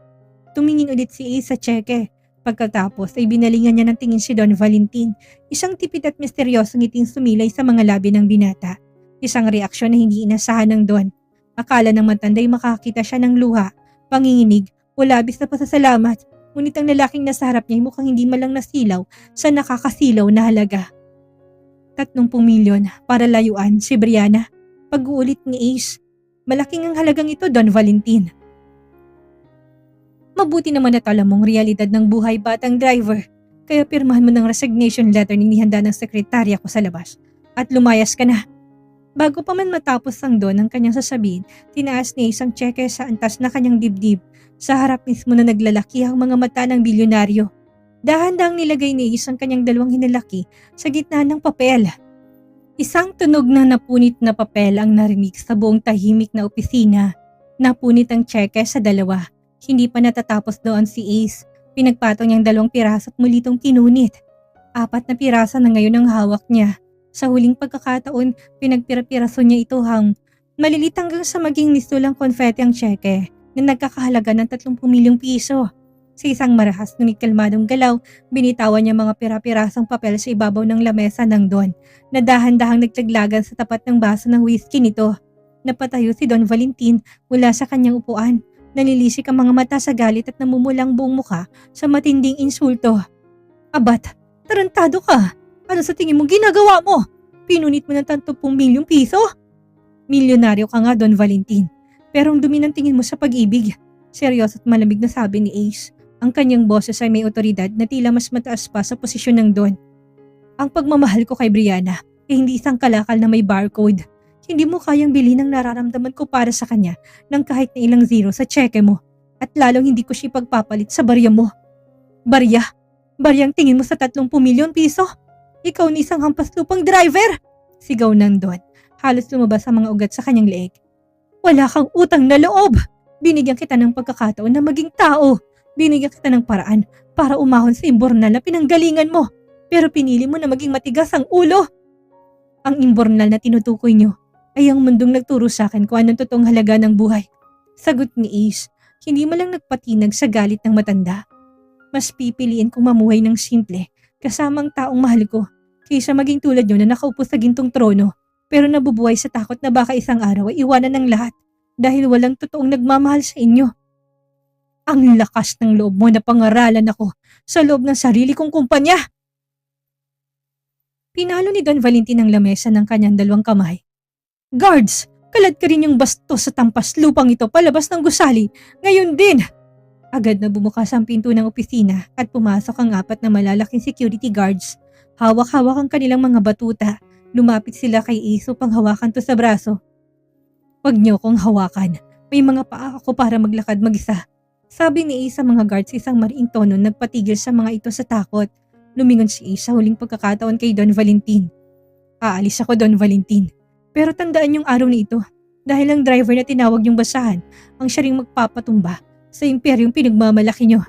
Tumingin ulit si Ace sa tseke. Pagkatapos ay binalingan niya ng tingin si Don Valentin, isang tipid at misteryosong ngiting sumilay sa mga labi ng binata. Isang reaksyon na hindi inasahan ng Don. Akala ng matanda ay makakita siya ng luha, panginginig o labis na pasasalamat, ngunit ang lalaking nasa harap niya ay mukhang hindi malang nasilaw sa nakakasilaw na halaga. 30 milyon para layuan si Brianna. Pag-uulit ni Ace. Malaking ang halagang ito, Don Valentin. Mabuti naman at alam mong realidad ng buhay, batang driver. Kaya pirmahan mo ng resignation letter na inihanda ng sekretarya ko sa labas. At lumayas ka na. Bago pa man matapos ang Don ang kanyang sasabihin, tinaas niya isang tseke sa antas na kanyang dibdib. Sa harap mismo na naglalaki ang mga mata ng bilyonaryo. Dahan-dahang nilagay ni Ace ang kanyang dalawang hinalaki sa gitna ng papel. Isang tunog na napunit na papel ang narinig sa buong tahimik na opisina. Napunit ang tseke sa dalawa. Hindi pa natatapos doon si Ace. Pinagpatong niyang 2 piraso at muli itong kinunit. 4 na piraso na ngayon ang hawak niya. Sa huling pagkakataon, pinagpira-piraso niya ito malilit hanggang sa maging mistulang konfeti ang tseke na nagkakahalaga ng 30 milyong piso. Sa isang marahas ngunit kalmadong galaw, binitawan niya mga pira-pirasong papel sa ibabaw ng lamesa ng Don na dahan-dahang nagtaglagan sa tapat ng baso ng whiskey nito. Napatayo si Don Valentin mula sa kanyang upuan. Nalilisik ang mga mata sa galit at namumulang buong muka sa matinding insulto. Abat, tarantado ka. Ano sa tingin mo ginagawa mo? Pinunit mo ng 30 milyong piso? Milyonaryo ka nga, Don Valentin. Pero ang dumi ng tingin mo sa pag-ibig. Seryoso at malamig na sabi ni Ace. Ang kanyang boses ay may otoridad na tila mas mataas pa sa posisyon ng Don. Ang pagmamahal ko kay Brianna ay hindi isang kalakal na may barcode. Hindi mo kayang bilhin ang nararamdaman ko para sa kanya ng kahit na ilang zero sa tseke mo. At lalong hindi ko siya pagpapalit sa barya mo. Barya? Baryang tingin mo sa 30 milyon piso? Ikaw ni isang hampas lupang driver! Sigaw ng Don. Halos lumabas ang mga ugat sa kanyang leeg. Wala kang utang na loob! Binigyan kita ng pagkakataon na maging tao. Binigyan kita ng paraan para umahon sa imbornal na pinanggalingan mo. Pero pinili mo na maging matigas ang ulo. Ang imbornal na tinutukoy niyo ay ang mundong nagturo sa akin kung anong totoong halaga ng buhay. Sagot ni Ace, hindi malang nagpatinag sa galit ng matanda. Mas pipiliin kong mamuhay ng simple kasama ang taong mahal ko kaysa maging tulad niyo na nakaupo sa gintong trono pero nabubuhay sa takot na baka isang araw ay iwanan ng lahat dahil walang totoong nagmamahal sa inyo. Ang lakas ng loob mo na pangaralan ako sa loob ng sarili kong kumpanya. Pinalo ni Don Valentin ang lamesa ng kanyang 2 kamay. Guards! Kalat ka rin yung bastos sa tampas lupang ito palabas ng gusali. Ngayon din! Agad na bumukas ang pinto ng opisina at pumasok ang 4 na malalaking security guards. Hawak-hawak ang kanilang mga batuta. Lumapit sila kay Ace upang hawakan to sa braso. "Huwag niyo akong hawakan. May mga paa ako para maglakad mag-isa." Sabi ni Ace sa mga guards isang mariing tono nagpatigil sa mga ito sa takot. Lumingon si Ace sa huling pagkakataon kay Don Valentin. "Aalis ako, Don Valentin. Pero tandaan yung araw na ito. Dahil ang driver na tinawag yung basahan ang siya ring magpapatumba sa imperyong pinagmamalaki nyo."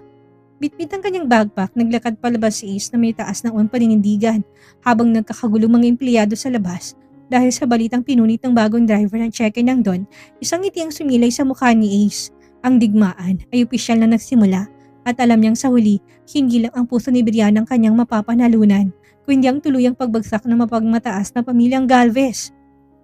Bitbit ang kanyang backpack, naglakad palabas si Ace na may taas na paninindigan habang nagkakagulong mga empleyado sa labas. Dahil sa balitang pinunit ng bagong driver ng check-in ng Don, isang ngiti ang sumilay sa mukha ni Ace. Ang digmaan ay opisyal na nagsimula at alam niyang sa huli, hindi lang ang puso ni Brianna ang kanyang mapapanalunan, kundi ang tuluyang pagbagsak ng mapagmataas na pamilyang Galvez.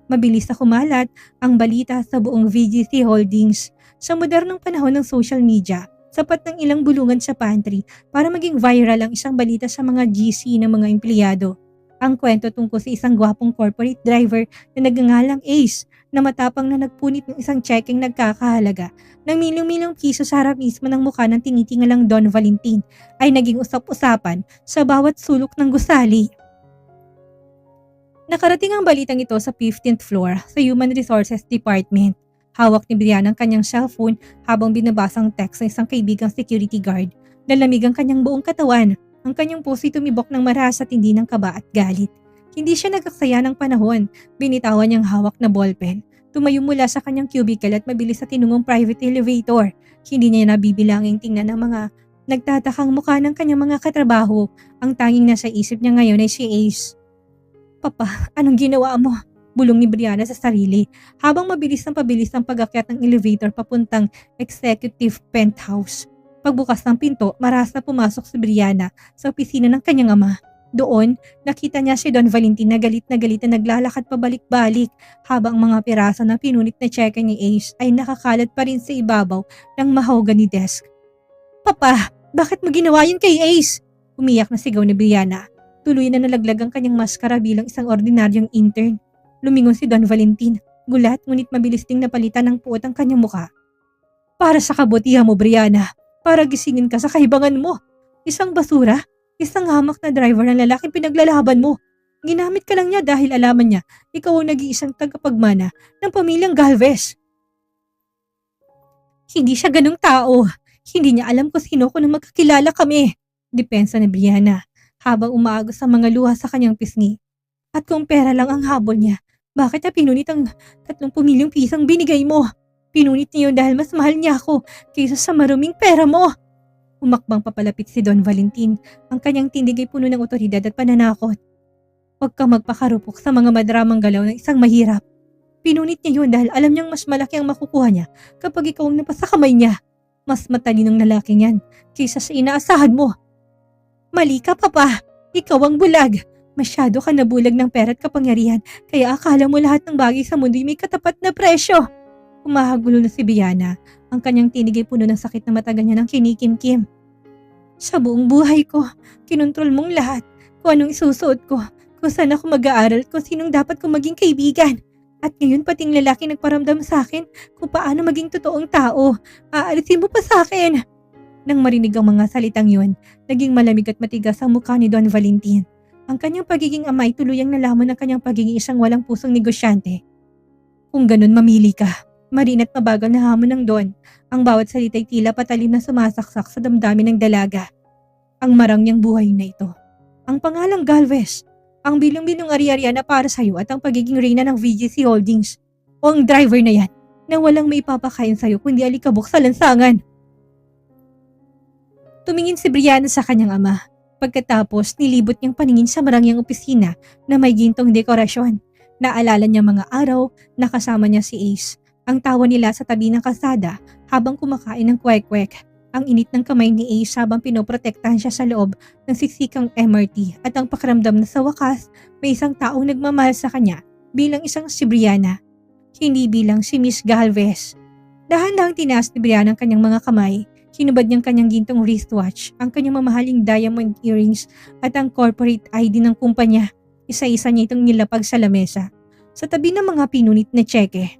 Mabilis na kumalat ang balita sa buong VGC Holdings. Sa modernong panahon ng social media, sapat ng ilang bulungan sa pantry para maging viral ang isang balita sa mga GC ng mga empleyado. Ang kwento tungkol sa isang gwapong corporate driver na nagngangalang Ace na matapang na nagpunit ng isang checking nagkakahalaga ng milyong-milyong piso sa harap mismo ng mukha ng tinitingalang Don Valentin ay naging usap-usapan sa bawat sulok ng gusali. Nakarating ang balitang ito sa 15th floor sa Human Resources Department. Hawak ni Brianna ang kanyang cellphone habang binabasang text ng isang kaibigang security guard. Nalamig ang kanyang buong katawan. Ang kanyang puso tumibok ng maras at hindi ng kaba at galit. Hindi siya nagaksaya ng panahon. Binitawan niyang hawak na ballpen. Tumayo mula sa kanyang cubicle at mabilis sa tinungong private elevator. Hindi niya nabibilangin tingnan ang mga nagtatakang mukha ng kanyang mga katrabaho. Ang tanging nasa isip niya ngayon ay si Ace. "Papa, anong ginawa mo?" Bulong ni Brianna sa sarili habang mabilis ang pag-akyat ng elevator papuntang executive penthouse. Pagbukas ng pinto, maras na pumasok si Brianna sa opisina ng kanyang ama. Doon, nakita niya si Don Valentin na galit na naglalakad pabalik-balik habang mga piraso na pinunit na cheque ni Ace ay nakakalat pa rin sa ibabaw ng mahogany desk. "Papa, bakit mo ginawa yun kay Ace?" Umiyak na sigaw ni Brianna. Tuloy na nalaglag ang kanyang maskara bilang isang ordinaryong intern. Lumingon si Don Valentin. Gulat ngunit mabilis ding napalitan ng puot ang kanyang muka. "Para sa kabutihan mo, Brianna. Para gisingin ka sa kahibangan mo. Isang basura, isang hamak na driver ng lalaking pinaglalaban mo. Ginamit ka lang niya dahil alaman niya ikaw ang nag-iisang tagapagmana ng pamilyang Galvez. Hindi siya ganung tao. Hindi niya alam kung sino ko nang magkakilala kami." Depensa ni Brianna habang umaagos ang mga luha sa kanyang pisngi. "At kung pera lang ang habol niya, bakit niya pinunit ang 30 milyong pisang binigay mo? Pinunit niya yun dahil mas mahal niya ako kaysa sa maruming pera mo." Umakbang papalapit si Don Valentin. Ang kanyang tindig ay puno ng otoridad at pananakot. "Huwag kang magpakarupok sa mga madramang galaw ng isang mahirap. Pinunit niya yun dahil alam niyang mas malaki ang makukuha niya kapag ikaw ang napasa kamay niya. Mas matalinong lalaking yan kaysa sa inaasahan mo." "Mali ka, Papa. Ikaw ang bulag. Masyado ka nabulag ng pera at kapangyarihan kaya akala mo lahat ng bagay sa mundo ay may katapat na presyo." Umahagulo na si Brianna. Ang kanyang tinig ay puno ng sakit na matagal niya ng kinikimkim. "Sa buong buhay ko, kinontrol mong lahat. Kung anong isusuot ko, kung saan ako mag-aaral, kung sinong dapat kong maging kaibigan. At ngayon pating lalaki nagparamdam sa akin kung paano maging totoong tao. Aalisin mo pa sa akin." Nang marinig ang mga salitang yun, naging malamig at matigas ang mukha ni Don Valentin. Ang kanyang pagiging ama ay tuluyang nalaman ng kanyang pagiging isang walang pusong negosyante. "Kung ganun, mamili ka." Marin at mabagal na hamon ng Don. Ang bawat salita ay tila patalim na sumasaksak sa damdamin ng dalaga. "Ang marang niyang buhay na ito. Ang pangalang Galvez. Ang bilong-bilong ari-arian na para sa'yo at ang pagiging reyna ng VGC Holdings. O ang driver na yan na walang may papakain sa'yo kundi alikabok sa lansangan." Tumingin si Brianna sa kanyang ama. Pagkatapos, nilibot niyang paningin sa marangyang opisina na may gintong dekorasyon. Naalala niya mga araw na kasama niya si Ace. Ang tawa nila sa tabi ng kalsada habang kumakain ng kwek-kwek. Ang init ng kamay ni Ace habang pinoprotektahan siya sa loob ng siksikang MRT at ang pakiramdam na sa wakas may isang taong nagmamahal sa kanya bilang isang si Brianna. Hindi bilang si Miss Galvez. Dahan-dahang tinaas ni Brianna ang kanyang mga kamay. Hinubad niyang kanyang gintong wristwatch, ang kanyang mamahaling diamond earrings at ang corporate ID ng kumpanya. Isa-isa niya itong nilapag sa lamesa. Sa tabi ng mga pinunit na tseke,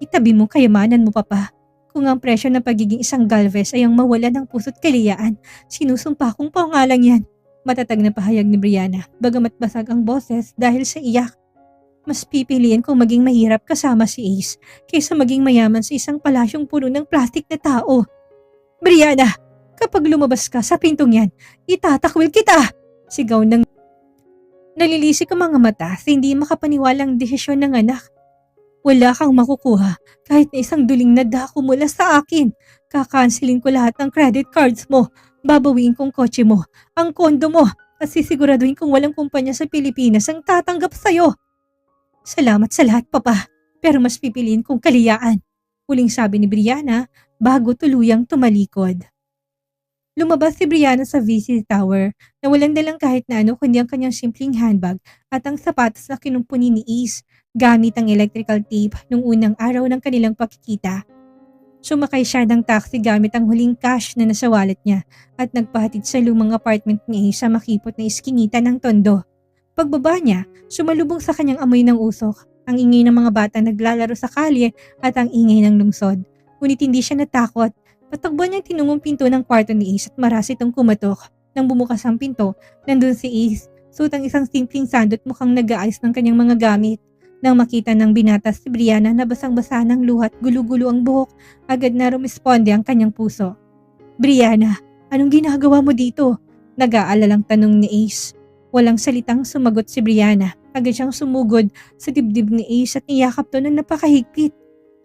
Itabi mo kayamanan mo, Papa. Kung ang presyo ng pagiging isang Galvez ay ang mawala ng puso't kaliyaan, sinusumpa kong pangalang yan. Matatag na pahayag ni Brianna, bagamat basag ang boses dahil sa iyak. Mas pipiliin kong maging mahirap kasama si Ace kaysa maging mayaman sa isang palasyong puno ng plastic na tao. Brianna, kapag lumabas ka sa pintong yan, itatakwil kita! Sigaw ng nalilisik ang mga mata sa hindi makapaniwalang desisyon ng anak. Wala kang makukuha kahit na isang duling na dako mula sa akin. Kakansilin ko lahat ng credit cards mo. Babawiin kong kotse mo, ang kondo mo, at sisiguraduhin kong walang kumpanya sa Pilipinas ang tatanggap sa'yo. Salamat sa lahat, Papa, pero mas pipiliin kong kaliyaan. Huling sabi ni Brianna bago tuluyang tumalikod. Lumabas si Brianna sa VC Tower na walang dalang kahit na ano kundi ang kanyang simpleng handbag at ang sapatos na kinumpuni ni Ace gamit ang electrical tape nung unang araw ng kanilang pakikita. Sumakay siya ng taxi gamit ang huling cash na nasa wallet niya at nagpahatid sa lumang apartment ni Ace sa makipot na iskinita ng Tondo. Pagbaba niya, sumalubong sa kanyang amoy ng usok, ang ingay ng mga bata naglalaro sa kalye at ang ingay ng lungsod. Ngunit hindi siya natakot. Patakbo niyang tinungong pinto ng kwarto ni Ace at maras itong kumatok. Nang bumukas ang pinto, nandun si Ace, suot ang isang simpleng sandot mukhang nag-aayos ng kanyang mga gamit. Nang makita ng binata si Brianna na basang-basa ng luhat, gulo-gulo ang buhok, agad na rumisponde ang kanyang puso. Brianna, anong ginagawa mo dito? Nag-aalalang tanong ni Ace. Walang salitang sumagot si Brianna. Agad siyang sumugod sa dibdib ni Ace at niyakap to ng napakahigpit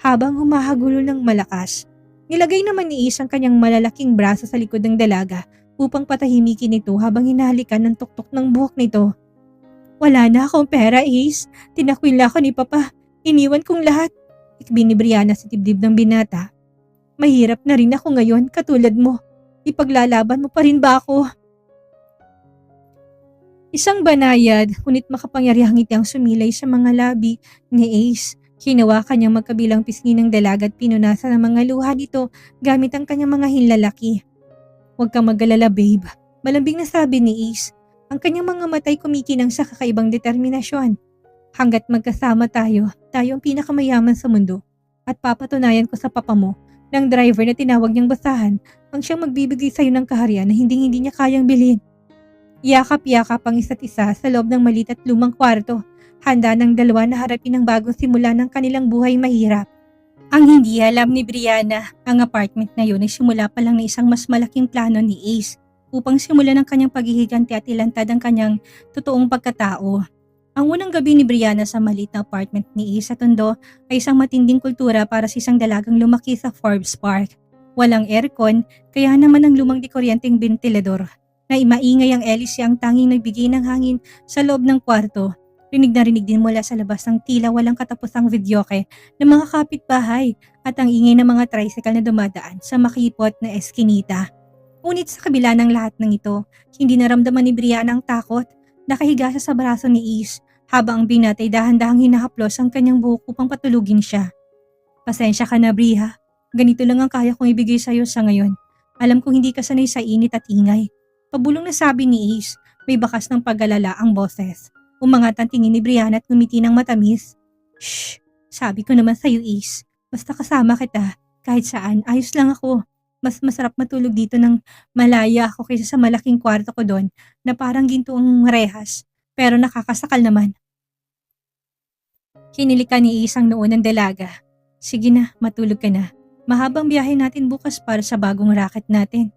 habang humahagulo ng malakas. Nilagay naman ni Ace ang kanyang malalaking braso sa likod ng dalaga upang patahimikin ito habang hinahalikan ng tuktok ng buhok nito. Wala na akong pera, Ace. Tinakwil ako ni Papa. Iniwan kong lahat. Ikbi ni Brianna sa dibdib ng binata. Mahirap na rin ako ngayon katulad mo. Ipaglalaban mo pa rin ba ako? Isang banayad, ngunit makapangyarihang ngiti ang sumilay sa mga labi ni Ace. Hinawakan niyang magkabilang pisngi ng dalaga at pinunasan ang mga luha nito gamit ang kanyang mga hinlalaki. Huwag kang mag-alala, babe. Malambing na sabi ni Ace. Ang kanyang mga matay kumikinang sa kakaibang determinasyon. Hanggat magkasama tayo ang pinakamayaman sa mundo. At papatunayan ko sa papa mo ng driver na tinawag niyang basahan ang siyang magbibigay sa iyo ng kaharian na hindi niya kayang bilhin. Yakap-yakap ang isa't isa sa loob ng maliit at lumang kwarto. Handa ng dalawa na harapin ang bagong simula ng kanilang buhay mahirap. Ang hindi alam ni Brianna, ang apartment na yun ay simula pa lang na isang mas malaking plano ni Ace upang simulan ang kanyang paghihiganti at ilantad ang kanyang totoong pagkatao. Ang unang gabi ni Brianna sa maliit na apartment ni Ace sa Tondo ay isang matinding kultura para sa isang dalagang lumaki sa Forbes Park. Walang aircon, kaya naman ang lumang dikuryenteng ventilador. Na maingay ang Elise ang tanging nagbigay ng hangin sa loob ng kwarto. Rinig na rinig din mula sa labas ng tila walang katapusang videoke ng mga kapitbahay at ang ingay ng mga tricycle na dumadaan sa makipot na eskinita. Ngunit sa kabila ng lahat ng ito, hindi naramdaman ni Brianna ang takot. Nakahiga siya sa braso ni Ace habang ang binata ay dahan-dahang hinahaplos ang kanyang buhok upang patulugin siya. Pasensya ka na, Bria. Ganito lang ang kaya kong ibigay sa iyo sa ngayon. Alam kong hindi ka sanay sa init at ingay. Pabulong na sabi ni Ace, may bakas ng pag-alala ang boses. Umangat ang tingin ni Brianna at ngumiti ng matamis. Shh! Sabi ko naman sa iyo, Ace. Basta kasama kita, kahit saan, ayos lang ako. Mas masarap matulog dito ng malaya ako kaysa sa malaking kwarto ko doon na parang ginto ang rehas, pero nakakasakal naman. Hinilikan ni Ace ang noo ng dalaga. Sige na, matulog ka na. Mahabang biyahe natin bukas para sa bagong racket natin.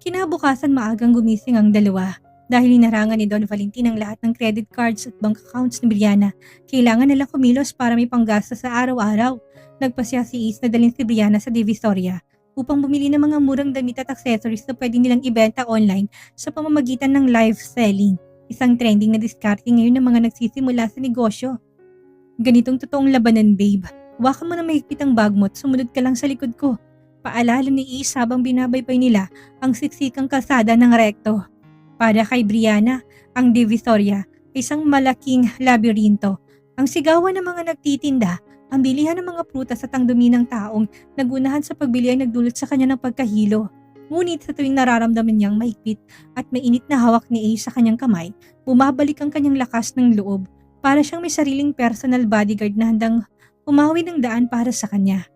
Kinabukasan maagang gumising ang dalawa dahil inarangan ni Don Valentin ang lahat ng credit cards at bank accounts ni Brianna. Kailangan nilang kumilos para may panggastos sa araw-araw. Nagpasya si Ace na dalhin si Brianna sa Divisoria upang bumili ng mga murang damit at accessories na pwede nilang ibenta online sa pamamagitan ng live selling. Isang trending na diskarte ngayon ng mga nagsisimula sa negosyo. Ganitong totoong labanan, babe. Hawakan mo na mahigpit ang bag mo at sumunod ka lang sa likod ko. Paalala ni Ace habang binabaybay nila ang siksikang kalsada ng rekto. Para kay Brianna, ang Divisoria ay isang malaking labirinto. Ang sigawan ng mga nagtitinda, ang bilihan ng mga prutas at ang dumi ng taong nagunahan sa pagbili ay nagdulot sa kanya ng pagkahilo. Ngunit sa tuwing nararamdaman niyang mahigpit at mainit na hawak ni Ace sa kanyang kamay, bumabalik ang kanyang lakas ng loob para siyang may sariling personal bodyguard na handang humawi ng daan para sa kanya.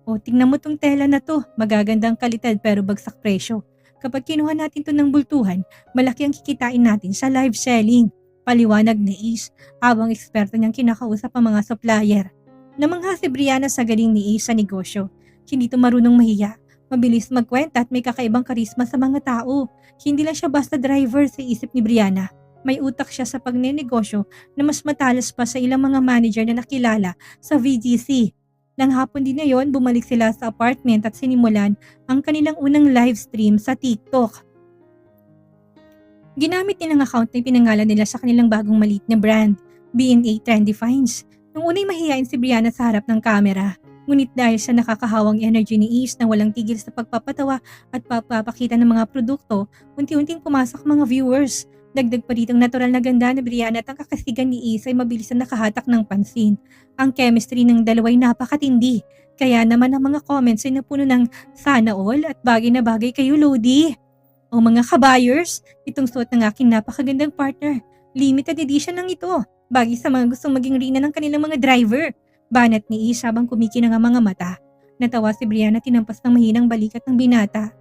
O tingnan mo tong tela na to, magagandang kalidad pero bagsak presyo. Kapag kinuha natin to ng bultuhan, malaki ang kikitain natin sa live selling. Paliwanag ni Ace habang eksperto niyang kinakausap ang mga supplier. Namangha si Brianna sa galing ni Ace sa negosyo. Hindi to marunong mahiya, mabilis magkwenta at may kakaibang karisma sa mga tao. Hindi lang siya basta driver sa isip ni Brianna. May utak siya sa pagnenegosyo na mas matalas pa sa ilang mga manager na nakilala sa VGC. Nang hapon din na yon, bumalik sila sa apartment at sinimulan ang kanilang unang live stream sa TikTok. Ginamit nilang account na ipinangalan nila sa kanilang bagong maliit na brand, B&A Trendy Finds. Nung unay mahihain si Brianna sa harap ng kamera, ngunit dahil sa nakakahawang energy ni Ace na walang tigil sa pagpapatawa at pagpapakita ng mga produkto, unti-unting pumasok mga viewers. Dagdag pa ditong natural na ganda ni Brianna at ang kakasigan ni Ace ay mabilis na nakahatak ng pansin. Ang chemistry ng dalaway napakatindi, kaya naman ang mga comments ay napuno ng sana all at bagay na bagay kayo Lodi. O mga kabayers, itong suot ng aking napakagandang partner. Limited edition lang ito. Bagay sa mga gustong maging rina ng kanilang mga driver. Banat ni Ace habang kumikinang ang mga mata. Natawa si Brianna tinampas ng mahinang balikat ng binata.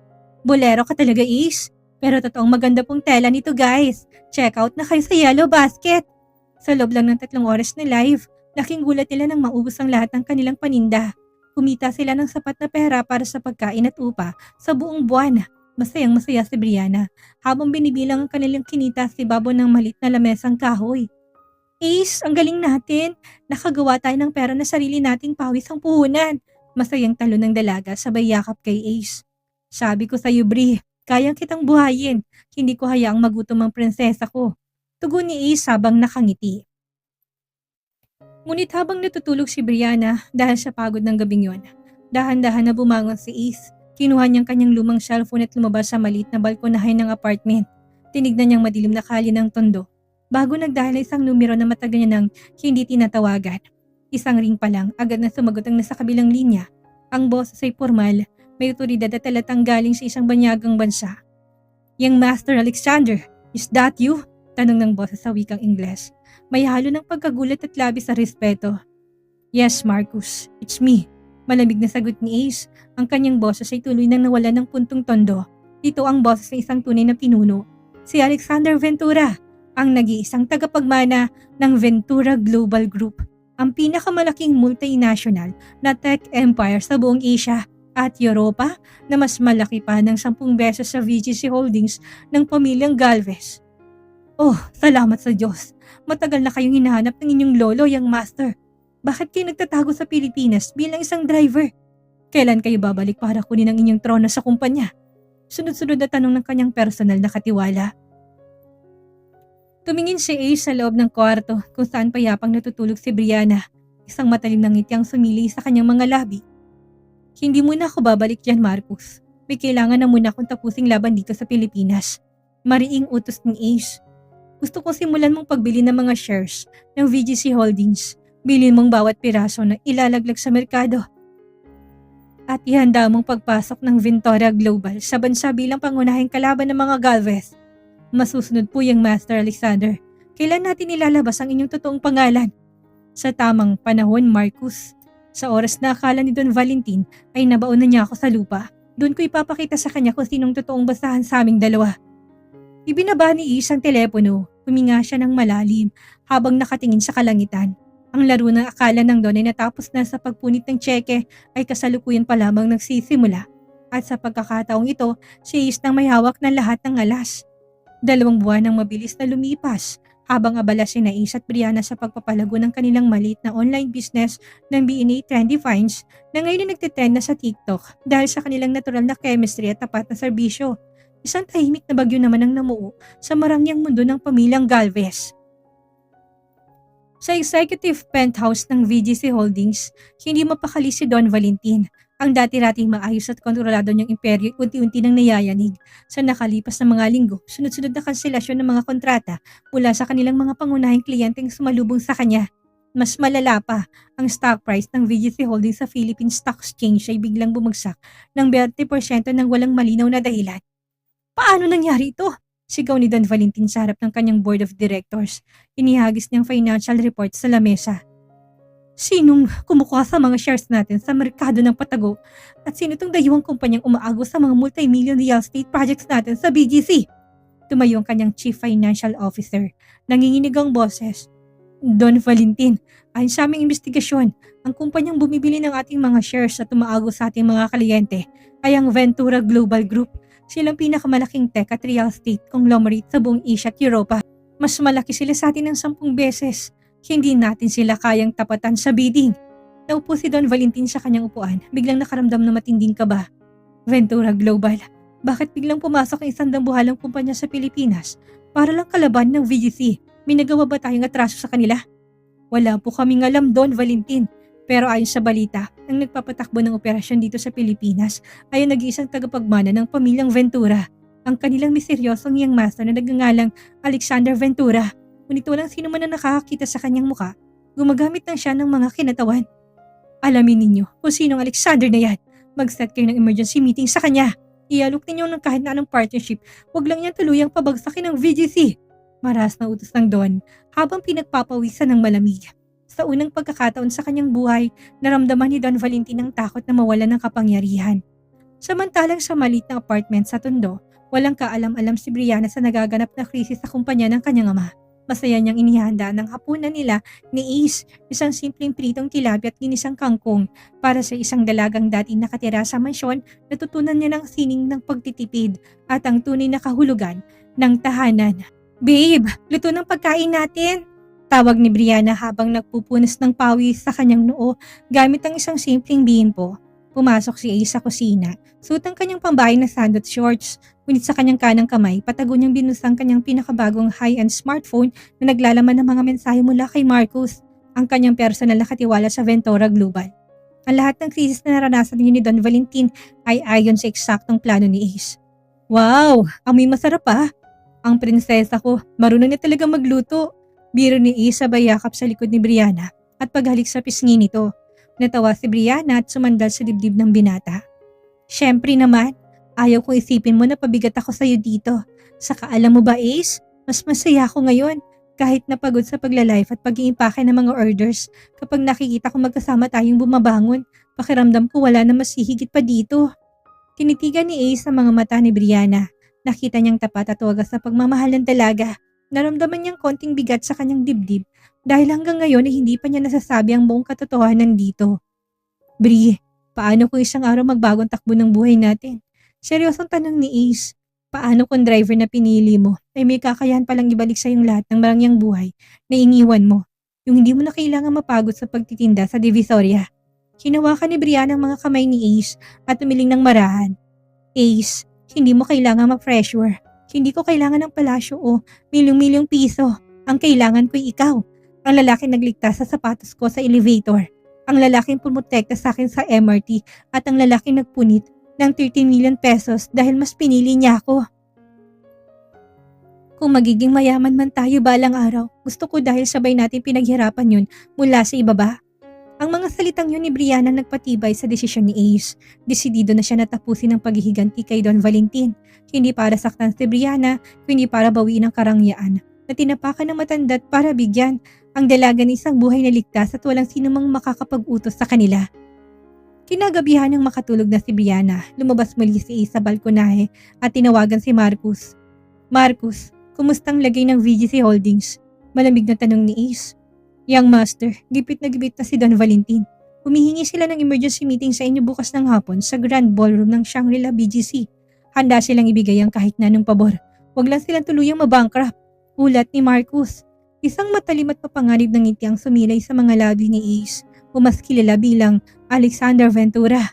Bolero ka talaga Ace. Pero totoong maganda pong tela nito guys. Check out na kayo sa Yellow Basket. Sa loob lang ng 3 oras na live, laking gulat nila nang maubos ang lahat ng kanilang paninda. Kumita sila ng sapat na pera para sa pagkain at upa sa buong buwan. Masayang masaya si Brianna habang binibilang ang kanilang kinita si Babo ng malit na lamesang kahoy. Ace, ang galing natin. Nakagawa tayo ng pera na sarili nating pawis ang puhunan. Masayang talo ng dalaga sabay yakap kay Ace. Sabi ko sa'yo Bri, kayang kitang buhayin. Hindi ko hayaang magutom ang prinsesa ko. Tugon ni Ace habang nakangiti. Ngunit habang natutulog si Brianna dahil sa pagod ng gabing yon, dahan-dahan na bumangon si Ace. Kinuha niyang kanyang lumang cellphone at lumabas sa maliit na balkonahe ng apartment. Tinignan niyang madilim na kalye ng tondo. Bago nagdahil isang numero na matagal niya nang hindi tinatawagan. Isang ring pa lang, agad na sumagot ang nasa kabilang linya. Ang boses ay formal, may otoridad at talatang galing sa isang banyagang bansa. Young Master Alexander, is that you? Tanong ng boses sa wikang Ingles. May halo ng pagkagulat at labis sa respeto. Yes, Marcus, it's me. Malamig na sagot ni Ace. Ang kanyang boses ay tuloy nang nawala ng puntong tondo. Ito ang boses ng isang tunay na pinuno. Si Alexander Ventura, ang nag-iisang tagapagmana ng Ventura Global Group, ang pinakamalaking multinational na tech empire sa buong Asia at Europa na mas malaki pa ng 10 beses sa VGC Holdings ng pamilyang Galvez. Oh, salamat sa Diyos. Matagal na kayong hinahanap ng inyong lolo, young master. Bakit kayo nagtatago sa Pilipinas bilang isang driver? Kailan kayo babalik para kunin ang inyong trono sa kumpanya? Sunod-sunod na tanong ng kanyang personal na katiwala. Tumingin si Ace sa loob ng kwarto kung saan payapang natutulog si Brianna. Isang matalim na ngiti ang sumili sa kanyang mga labi. Hindi muna ako babalik dyan, Marcus. May kailangan na muna akong tapusing laban dito sa Pilipinas. Mariing utos ni Ace. Gusto kong simulan mong pagbili ng mga shares ng VGC Holdings. Bilhin mong bawat piraso na ilalaglag sa merkado. At ihanda mong pagpasok ng Ventura Global sa bansa bilang pangunahing kalaban ng mga Galvez. Masusunod po yung Master Alexander. Kailan natin ilalabas ang inyong totoong pangalan? Sa tamang panahon, Marcus. Sa oras na akala ni Don Valentin ay nabaon na niya ako sa lupa. Doon ko ipapakita sa kanya kung sinong totoong basahan sa aming dalawa. Ibinaba ni Ace ang telepono. Huminga siya ng malalim habang nakatingin sa kalangitan. Ang laro ng akala ng Don ay natapos na sa pagpunit ng tseke ay kasalukuyan pa lamang nagsisimula. At sa pagkakataong ito, si Ace nang may hawak ng lahat ng alas. 2 buwan ang mabilis na lumipas habang abala si Ace at Brianna sa pagpapalago ng kanilang maliit na online business ng B&A Trendy Finds na ngayon ay nagtitrend na sa TikTok dahil sa kanilang natural na chemistry at tapat na serbisyo. Isang tahimik na bagyo naman ang namuo sa marangyang mundo ng pamilyang Galvez. Sa executive penthouse ng VGC Holdings, hindi mapakali si Don Valentin. Ang dati-rating maayos at kontrolado niyang imperyo unti-unti nang nayayanig. Sa nakalipas na mga linggo, sunod-sunod na kanselasyon ng mga kontrata mula sa kanilang mga pangunahing kliyenteng sumalubong sa kanya. Mas malala pa, ang stock price ng VGC Holdings sa Philippine Stock Exchange ay biglang bumagsak ng 20% ng walang malinaw na dahilan. Paano nangyari ito? Sigaw ni Don Valentin sa harap ng kanyang board of directors. Inihagis niyang financial report sa lamesa. Sinong kumukuha sa mga shares natin sa merkado ng Patago? At sino itong dayuhang kumpanyang umaagos sa mga multi-million real estate projects natin sa BGC? Tumayo ang kanyang Chief Financial Officer. Nanginginig ang boses. Don Valentin, ayon sa aming investigasyon, ang kumpanyang bumibili ng ating mga shares at umaagos sa ating mga kliyente ay ang Ventura Global Group. Silang pinakamalaking tech at real estate conglomerate sa buong Asia at Europa. Mas malaki sila sa atin ng 10 beses. Hindi natin sila kayang tapatan sa bidding. Naupo si Don Valentin sa kanyang upuan, biglang nakaramdam na matinding kaba. Ventura Global, bakit biglang pumasok ang isang dambuhalang kumpanya sa Pilipinas para lang kalaban ng VGC? May nagawa ba tayong atraso sa kanila? Wala po kaming alam, Don Valentin. Pero ayon sa balita, ang nagpapatakbo ng operasyon dito sa Pilipinas ay ang nag-iisang tagapagmana ng pamilyang Ventura, ang kanilang misteryosong young master na nagngangalang Alexander Ventura. Ngunit walang sino man na nakakakita sa kanyang muka, gumagamit lang siya ng mga kinatawan. Alamin ninyo kung sinong Alexander na yan. Mag-set kayo ng emergency meeting sa kanya. Ialok ninyo ng kahit na anong partnership, wag lang yan tuluyang pabagsakin ng VGC. Maras na utos ng Don habang pinagpapawisan ng malamig. Sa unang pagkakataon sa kanyang buhay, naramdaman ni Don Valentin ang takot na mawalan ng kapangyarihan. Samantalang sa maliit na apartment sa Tondo, walang kaalam-alam si Brianna sa nagaganap na krisis sa kumpanya ng kanyang ama. Masaya niyang inihanda ng hapunan nila ni Ace, isang simpleng pritong tilapia at ginisang kangkong para sa isang dalagang dating nakatira sa mansyon. Natutunan niya ng sining ng pagtitipid at ang tunay na kahulugan ng tahanan. Babe, luto ng pagkain natin. Tawag ni Brianna habang nagpupunas ng pawis sa kanyang noo gamit ang isang simpleng bimpo. Pumasok si Ace sa kusina, suot ang kanyang pambahay na sandot shorts, ngunit sa kanyang kanang kamay, patago niyang binusang kanyang pinakabagong high-end smartphone na naglalaman ng mga mensahe mula kay Marcus, ang kanyang personal na katiwala sa Ventura Global. Ang lahat ng krisis na naranasan niyo ni Don Valentin ay ayon sa eksaktong plano ni Ace. Wow, amoy masarap ah! Ang prinsesa ko, marunong na talaga magluto. Biro ni Ace sabay yakap sa likod ni Brianna at paghalik sa pisngi nito. Natawa si Brianna at sumandal sa dibdib ng binata. Siyempre naman, ayaw kong isipin mo na pabigat ako sa'yo dito. Saka alam mo ba Ace, mas masaya ako ngayon kahit napagod sa paglalife at pag-iimpake ng mga orders. Kapag nakikita ko magkasama tayong bumabangon, pakiramdam ko wala na mas hihigit pa dito. Tinitigan ni Ace ang mga mata ni Brianna. Nakita niyang tapat at wagas na pagmamahal ng dalaga. Naramdaman niyang konting bigat sa kanyang dibdib dahil hanggang ngayon ay hindi pa niya nasasabi ang buong katotohanan dito. Bri, paano kung isang araw magbagong takbo ng buhay natin? Seryosong tanong ni Ace. Paano kung driver na pinili mo ay may kakayahan palang ibalik sa iyong lahat ng marangyang buhay na iniwan mo? Yung hindi mo na kailangan mapagod sa pagtitinda sa Divisoria. Hinawakan ni Brianna ang mga kamay ni Ace at umiling ng marahan. Ace, hindi mo kailangan ma-pressure. Hindi ko kailangan ng palasyo o milyong-milyong piso. Ang kailangan ko'y ikaw. Ang lalaking nagligtas sa sapatos ko sa elevator. Ang lalaking pumotekta sa akin sa MRT at ang lalaking nagpunit ng 13 million pesos dahil mas pinili niya ako. Kung magiging mayaman man tayo balang araw, gusto ko dahil sabay natin pinaghirapan yun mula sa ibaba. Ang mga salitang yun ni Brianna nagpatibay sa desisyon ni Ace. Desidido na siya natapusin ang paghihiganti kay Don Valentin. Hindi para saktan si Brianna, kundi para bawiin ang karangyaan na tinapakan ng matanda't para bigyan ang dalaga ng isang buhay na ligtas at walang sinumang makakapag-utos sa kanila. Kinagabihan ng makatulog na si Brianna, lumabas muli si Ace sa balkonahe at tinawagan si Marcus. Marcus, kumustang lagay ng VGC Holdings? Malamig na tanong ni Ace. Young Master, gipit na si Don Valentin. Humihingi sila ng emergency meeting sa inyo bukas ng hapon sa Grand Ballroom ng Shangri-La BGC. Handa silang ibigay ang kahit na anong pabor. Huwag lang silang tuluyang mabankrupt. Ulat ni Marcus. Isang matalim at papanganib ng ngiti ang sumilay sa mga labi ni Ace, o mas kilala bilang Alexander Ventura.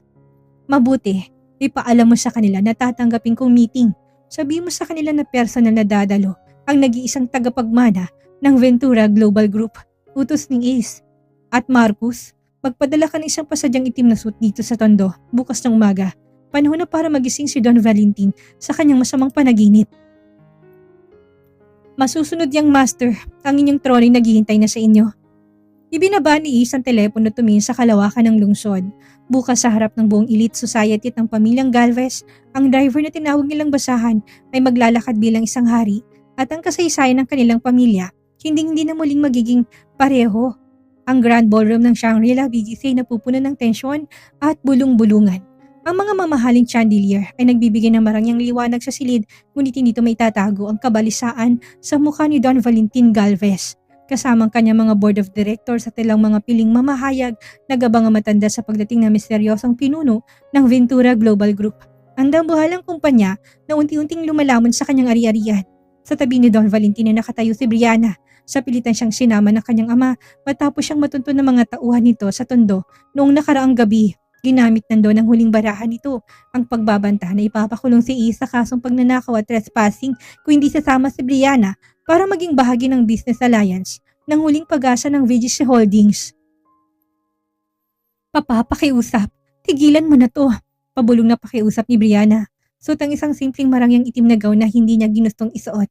Mabuti, ipaalam mo sa kanila na tatanggapin kong meeting. Sabihin mo sa kanila na personal na dadalo ang nag-iisang tagapagmana ng Ventura Global Group. Utos ni Ace. At Marcus, magpadala ka ng isang pasadyang itim na suit dito sa Tondo bukas ng umaga. Panahon na para magising si Don Valentin sa kanyang masamang panaginip. Masusunod yang master, ang inyong trolley naghihintay na sa inyo. Ibinaba ni Ace ang telepono tumingin sa kalawakan ng lungsod. Bukas sa harap ng buong elite society at ng pamilyang Galvez, ang driver na tinawag nilang basahan ay maglalakad bilang isang hari at ang kasaysayan ng kanilang pamilya hindi na muling magiging pareho. Ang Grand Ballroom ng Shangri-La BGC ay napupuno ng tensyon at bulong-bulungan. Ang mga mamahaling chandelier ay nagbibigay ng marangyang liwanag sa silid, ngunit hindi ito may tatago ang kabalisaan sa mukha ni Don Valentin Galvez. Kasamang kanyang mga board of directors at ilang mga piling mamahayag, nagabang ang matanda sa pagdating ng misteryosong pinuno ng Ventura Global Group. Ang dambuhalang kumpanya na unti-unting lumalamon sa kanyang ari-arian. Sa tabi ni Don Valentin ay nakatayo si Brianna. Sa pilitan siyang sinama ng kanyang ama matapos siyang matuntun ng mga tauhan nito sa tondo noong nakaraang gabi. Ginamit nandoon ang huling barahan nito, ang pagbabanta na ipapakulong si Ace sa kasong pagnanakaw at trespassing kung hindi sasama si Brianna para maging bahagi ng business alliance ng huling pag-asa ng VGC Holdings. Papa, pakiusap. Tigilan mo na to. Pabulong na pakiusap ni Brianna. Suot ang isang simpleng marangyang itim na gown na hindi niya ginustong isuot.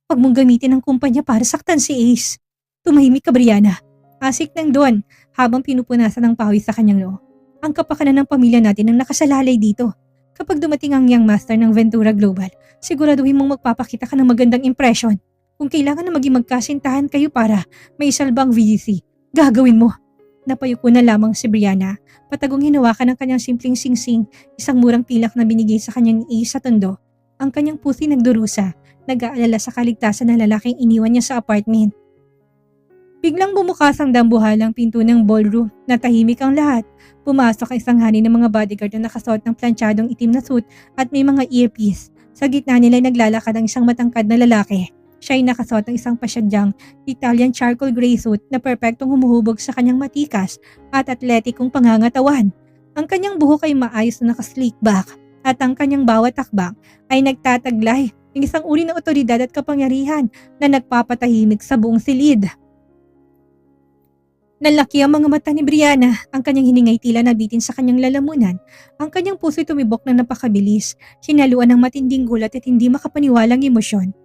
Huwag mong gamitin ang kumpanya para saktan si Ace. Tumahimik ka, Brianna. Asik ng Don habang pinupunasan ng pawis sa kanyang noo. Ang kapakanan ng pamilya natin ang nakasalalay dito. Kapag dumating ang young master ng Ventura Global, siguraduhin mong magpapakita ka ng magandang impression. Kung kailangan na maging magkasintahan kayo para may isalbang VGC, gagawin mo. Napayuko na lamang si Brianna, patagong hinawakan ng kanyang simpleng singsing, isang murang pilak na binigay sa kanyang ni Ace sa tondo. Ang kanyang pusi nagdurusa, nag-aalala sa kaligtasan ng lalaking iniwan niya sa apartment. Biglang bumukas ang dambuhalang pinto ng ballroom, natahimik ang lahat. Pumasok ang isang hani ng mga bodyguard na nakasuot ng plantsadong itim na suit at may mga earpiece. Sa gitna nila ay naglalakad ang isang matangkad na lalaki. Siya ay nakasuot ng isang pasyadyang Italian charcoal gray suit na perpektong humuhubog sa kanyang matikas at atletikong pangangatawan. Ang kanyang buhok ay maayos na nakaslick back at ang kanyang bawat takbang ay nagtataglay ng isang uri ng otoridad at kapangyarihan na nagpapatahimik sa buong silid. Nalaki ang mga mata ni Brianna, ang kanyang hiningay tila nabitin sa kanyang lalamunan. Ang kanyang puso'y tumibok na napakabilis, hinaluan ng matinding gulat at hindi makapaniwalang emosyon.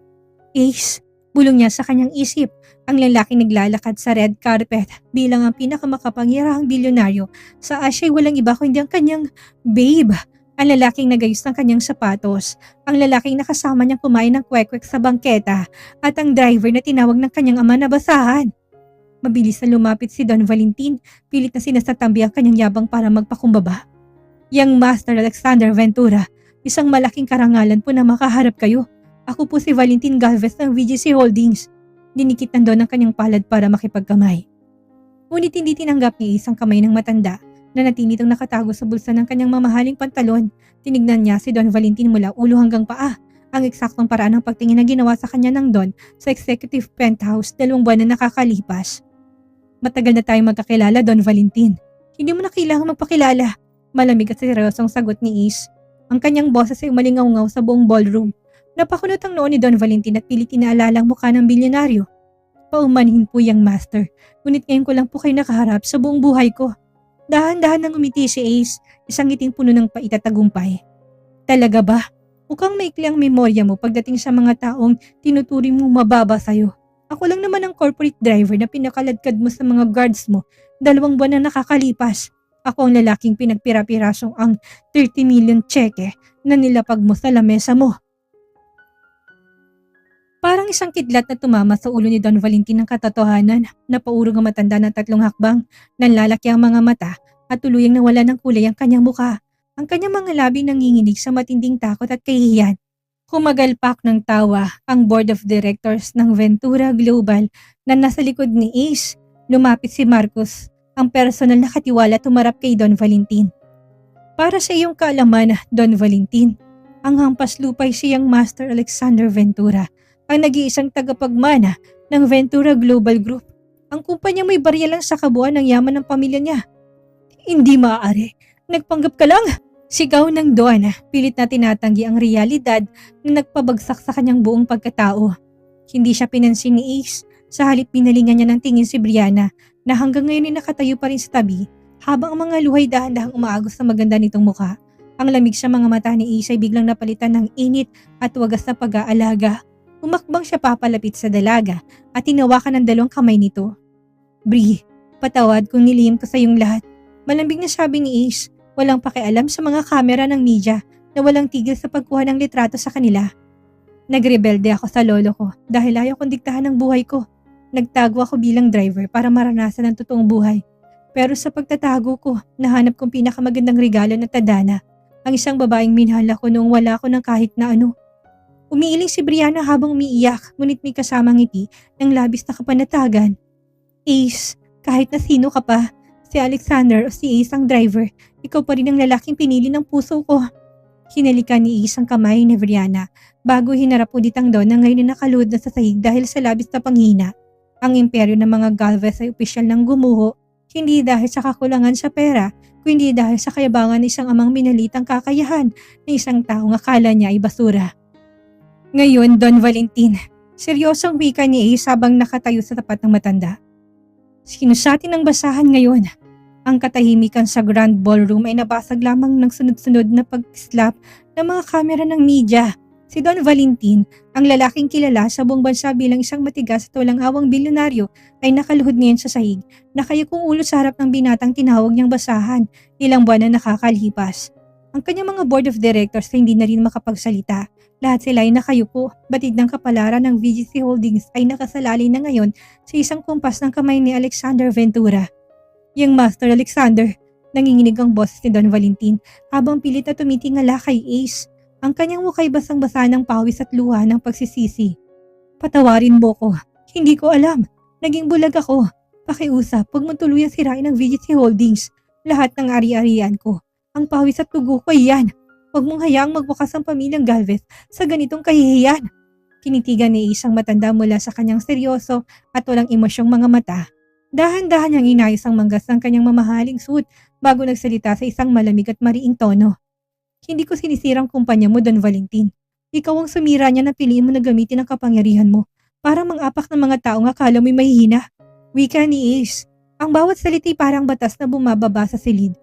Ace, bulong niya sa kanyang isip, ang lalaking naglalakad sa red carpet bilang ang pinakamakapangyarahang bilyonaryo sa Asia ay walang iba kundi ang kanyang babe. Ang lalaking nagayos ng kanyang sapatos, ang lalaking nakasama niyang kumain ng kwek-kwek sa bangketa at ang driver na tinawag ng kanyang ama na basahan. Mabilis na lumapit si Don Valentin, pilit na sinasatambi ang kanyang yabang para magpakumbaba. Young Master Alexander Ventura, isang malaking karangalan po na makaharap kayo. Ako po si Valentin Galvez ng VGC Holdings. Dinikit nandoon ang kanyang palad para makipagkamay. Ngunit hindi tinanggap ni Ace ang kamay ng matanda na natinitong nakatago sa bulsa ng kanyang mamahaling pantalon. Tinignan niya si Don Valentin mula ulo hanggang paa. Ang eksaktong paraan ng pagtingin na ginawa sa kanya ng Don sa executive penthouse 2 buwan na nakakalipas. Matagal na tayong magkakilala, Don Valentin. Hindi mo na kailangang magpakilala. Malamig at seryosong sagot ni Ace. Ang kanyang boses ay umalingaw-ngaw sa buong ballroom. Napakunot ang noo ni Don Valentin at pilit inaalala ang mukha ng bilyonaryo. Paumanhin po yang master, ngunit ngayon ko lang po kayo nakaharap sa buong buhay ko. Dahan-dahan nang umiti si Ace, isang ngiting puno ng paitatagumpay. Talaga ba? Mukhang maikli ang memorya mo pagdating sa mga taong tinuturing mo mababa sa'yo. Ako lang naman ang corporate driver na pinakaladkad mo sa mga guards mo 2 buwan na nakakalipas. Ako ang lalaking pinagpira-pirasong ang 30 million cheque na nilapag mo sa lamesa mo. Parang isang kidlat na tumama sa ulo ni Don Valentin ng katotohanan. Napaurong ang matanda ng 3 hakbang, nanlalaki ang mga mata at tuluyang nawala ng kulay ang kanyang mukha. Ang kanyang mga labing nanginginig sa matinding takot at kahihiyan. Humagalpak ng tawa ang board of directors ng Ventura Global na nasa likod ni Ace. Lumapit si Marcos, ang personal na katiwala tumarap kay Don Valentin. Para sa iyong kaalaman, Don Valentin, ang hampas lupay siyang Master Alexander Ventura, ang nag-iisang tagapagmana ng Ventura Global Group. Ang kumpanya may barya lang sa kabuuan ng yaman ng pamilya niya. Hindi maaari. Nagpanggap ka lang! Sigaw ng Don, pilit na tinatanggi ang realidad na nagpabagsak sa kanyang buong pagkatao. Hindi siya pinansin ni Ace, sa halip pinalingan niya ng tingin si Brianna na hanggang ngayon ay nakatayo pa rin sa tabi habang ang mga luhay dahan-dahang umaagos sa maganda nitong mukha. Ang lamig sa mga mata ni Ace ay biglang napalitan ng init at wagas na pag-aalaga. Umakbang siya papalapit sa dalaga at tinawakan ng 2 kamay nito. Bri, patawad kung nilihim ko sa iyong lahat. Malambing na sabi ni Ace. Walang pakialam sa mga kamera ng media na walang tigil sa pagkuha ng litrato sa kanila. Nagrebelde ako sa lolo ko dahil ayaw kong diktahan ng buhay ko. Nagtago ako bilang driver para maranasan ang totoong buhay. Pero sa pagtatago ko, nahanap kong pinakamagandang regalo na tadhana. Ang isang babaeng minahal ako noong wala ako ng kahit na ano. Umiiling si Brianna habang umiiyak, ngunit may kasamang ngiti ng labis na kapanatagan. Ace, kahit na sino ka pa, si Alexander o si Ace ang driver, ikaw pa rin ang lalaking pinili ng puso ko. Hinalikan ni Ace ang kamay ni Brianna bago hinarap ulit ang Don na ngayon na nakaluhod na sa sahig dahil sa labis na panghina. Ang imperyo ng mga Galvez ay opisyal ng gumuho, hindi dahil sa kakulangan sa pera, kundi dahil sa kayabangan ng isang amang minalitang kakayahan na isang taong akala niya ay basura. Ngayon, Don Valentin, seryosong wika ni Ace habang nakatayo sa tapat ng matanda. Sinusati ng basahan ngayon. Ang katahimikan sa Grand Ballroom ay nabasag lamang ng sunod-sunod na pag-slap ng mga kamera ng media. Si Don Valentin, ang lalaking kilala sa buong bansa bilang isang matigas at walang awang bilyonaryo, ay nakaluhod ngayon sa sahig, nakayukong ulo sa harap ng binatang tinawag niyang basahan, ilang buwan na nakakalipas. Ang kanyang mga board of directors ay hindi na rin makapagsalita. Lahat sila ay nakayupo, batid ng kapalaran ng VGC Holdings ay nakasalalay na ngayon sa isang kumpas ng kamay ni Alexander Ventura. Yung Master Alexander, nanginginig ang boses ni Don Valentin habang pilit na tumitingala kay Ace. Ang kanyang muka'y basang-basa ng pawis at luha ng pagsisisi. Patawarin mo ko. Hindi ko alam. Naging bulag ako. Pakiusap, huwag mo tuluyang sirain ang VGC Holdings. Lahat ng ari-arian ko. Ang pawis at tugo ko yan. Huwag mong hayaang magwakas ang pamilyang Galvez sa ganitong kahihiyan. Kinitigan ni Ace ang matanda mula sa kanyang seryoso at walang emosyong mga mata. Dahan-dahan niyang inayos ang manggas ng kanyang mamahaling suit bago nagsalita sa isang malamig at mariing tono. Hindi ko sinisirang kumpanya mo, Don Valentin. Ikaw ang sumira niya na piliin mo na gamitin ang kapangyarihan mo para mang-apak ng mga taong akala mo'y mahihina. Wika ni Ace. Ang bawat salita'y parang batas na bumababa sa silid.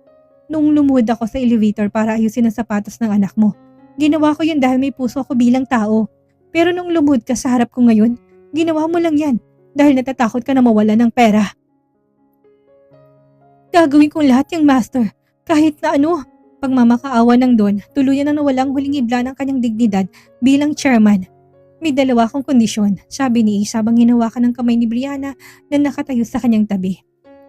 Noong lumuhod ako sa elevator para ayusin ang sapatos ng anak mo, ginawa ko yun dahil may puso ako bilang tao. Pero nung lumuhod ka sa harap ko ngayon, ginawa mo lang yan dahil natatakot ka na mawala ng pera. Gagawin kong lahat yung master, kahit na ano. Pagmamakaawa ng Don, tuluyan na nawalang huling ibla ng kanyang dignidad bilang chairman. May dalawa akong kondisyon, sabi ni Ace habang hinawakan ng kamay ni Brianna na nakatayo sa kanyang tabi.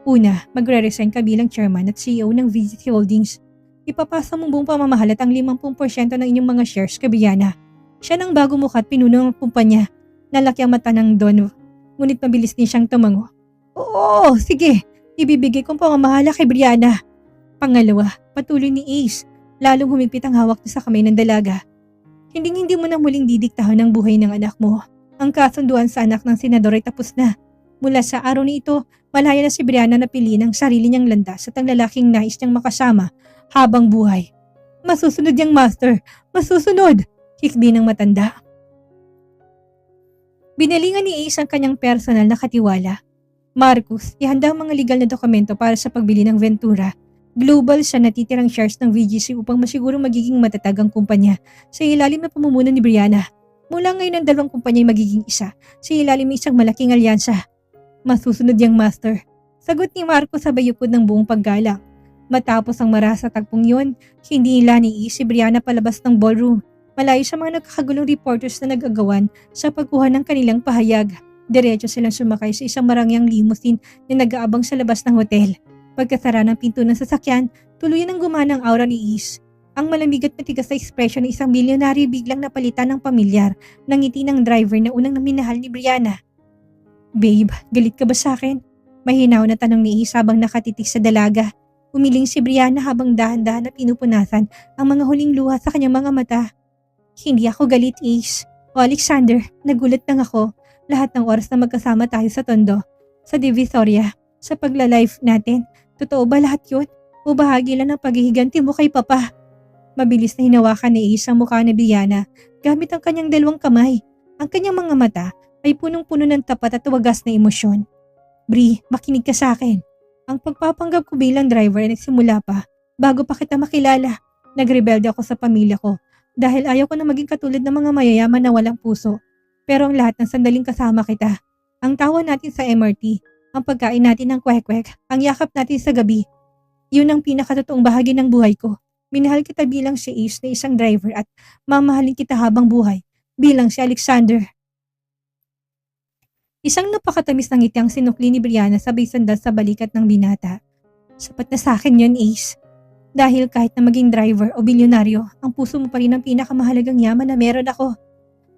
Una, magre-resign ka bilang chairman at CEO ng VGC Holdings. Ipapasa mo buong pamamahala at ang 50% ng inyong mga shares kay Brianna. Siya nang bago mukha at pinuno ng kumpanya. Nalaki ang mata ng Don, ngunit mabilis din siyang tumango. Oo, sige, ibibigay kong pamamahala kay Brianna. Pangalawa, patuloy ni Ace, lalong humigpit ang hawak niya sa kamay ng dalaga. Hindi mo na muling didiktahan ang buhay ng anak mo. Ang kasunduan sa anak ng senador ay tapos na. Mula sa araw na ito, malaya na si Brianna na piliin ang sarili niyang landas at ang lalaking nais niyang makasama habang buhay. Masusunod yang master, masusunod! Hikbi ng matanda. Binalingan ni Ace ang kanyang personal na katiwala. Marcus, ihanda ang mga legal na dokumento para sa pagbili ng Ventura. Global siya natitirang shares ng VGC upang masigurong magiging matatag ang kumpanya sa ilalim ng pamumuno ni Brianna. Mula ngayon ang dalawang kumpanya ay magiging isa sa ilalim ng isang malaking alyansa. Masusunod yang master. Sagot ni Marcos sa bayupod ng buong paggalang. Matapos ang marasa tagpong yun, hindi nila ni si Brianna palabas ng ballroom. Malayo sa mga nagkakagulong reporters na nag-agawan sa pagkuha ng kanilang pahayag. Diretso silang sumakay sa isang marangyang limousine na nag-aabang sa labas ng hotel. Pagkasara ng pinto ng sasakyan, tuluyan ang gumana ang aura ni Ace. Ang malamig at matigas na ekspresyon ng isang milyonaryo biglang napalitan ng pamilyar ng ngiti ng driver na unang naminahal ni Brianna. Babe, galit ka ba sa akin? Mahinaw na tanong ni Ace habang nakatitig sa dalaga. Umiling si Brianna habang dahan-dahan na pinupunasan ang mga huling luha sa kanyang mga mata. Hindi ako galit, Ace. O Alexander, nagulat lang ako. Lahat ng oras na magkasama tayo sa Tondo, sa Divisoria, sa pagla-live natin. Totoo ba lahat yun? O bahagi lang ng paghihiganti mo kay Papa? Mabilis na hinawakan ni Ace ang mukha ni Brianna gamit ang kanyang dalawang kamay. Ang kanyang mga mata ay punong-puno ng tapat at wagas na emosyon. Bri, makinig ka sa akin. Ang pagpapanggap ko bilang driver ay nagsimula pa bago pa kita makilala. Nagrebelde ako sa pamilya ko dahil ayaw ko na maging katulad ng mga mayayaman na walang puso. Pero ang lahat ng sandaling kasama kita, ang tawa natin sa MRT, ang pagkain natin ng kwek-kwek, ang yakap natin sa gabi. Yun ang pinakatotoong bahagi ng buhay ko. Minahal kita bilang si Ace na isang driver at mamahalin kita habang buhay bilang si Alexander. Isang napakatamis ng ngiti ang sinukli ni Brianna sabay sandal sa balikat ng binata. Sapat na sa akin yun, Ace. Dahil kahit na maging driver o bilyonaryo, ang puso mo pa rin ang pinakamahalagang yaman na meron ako.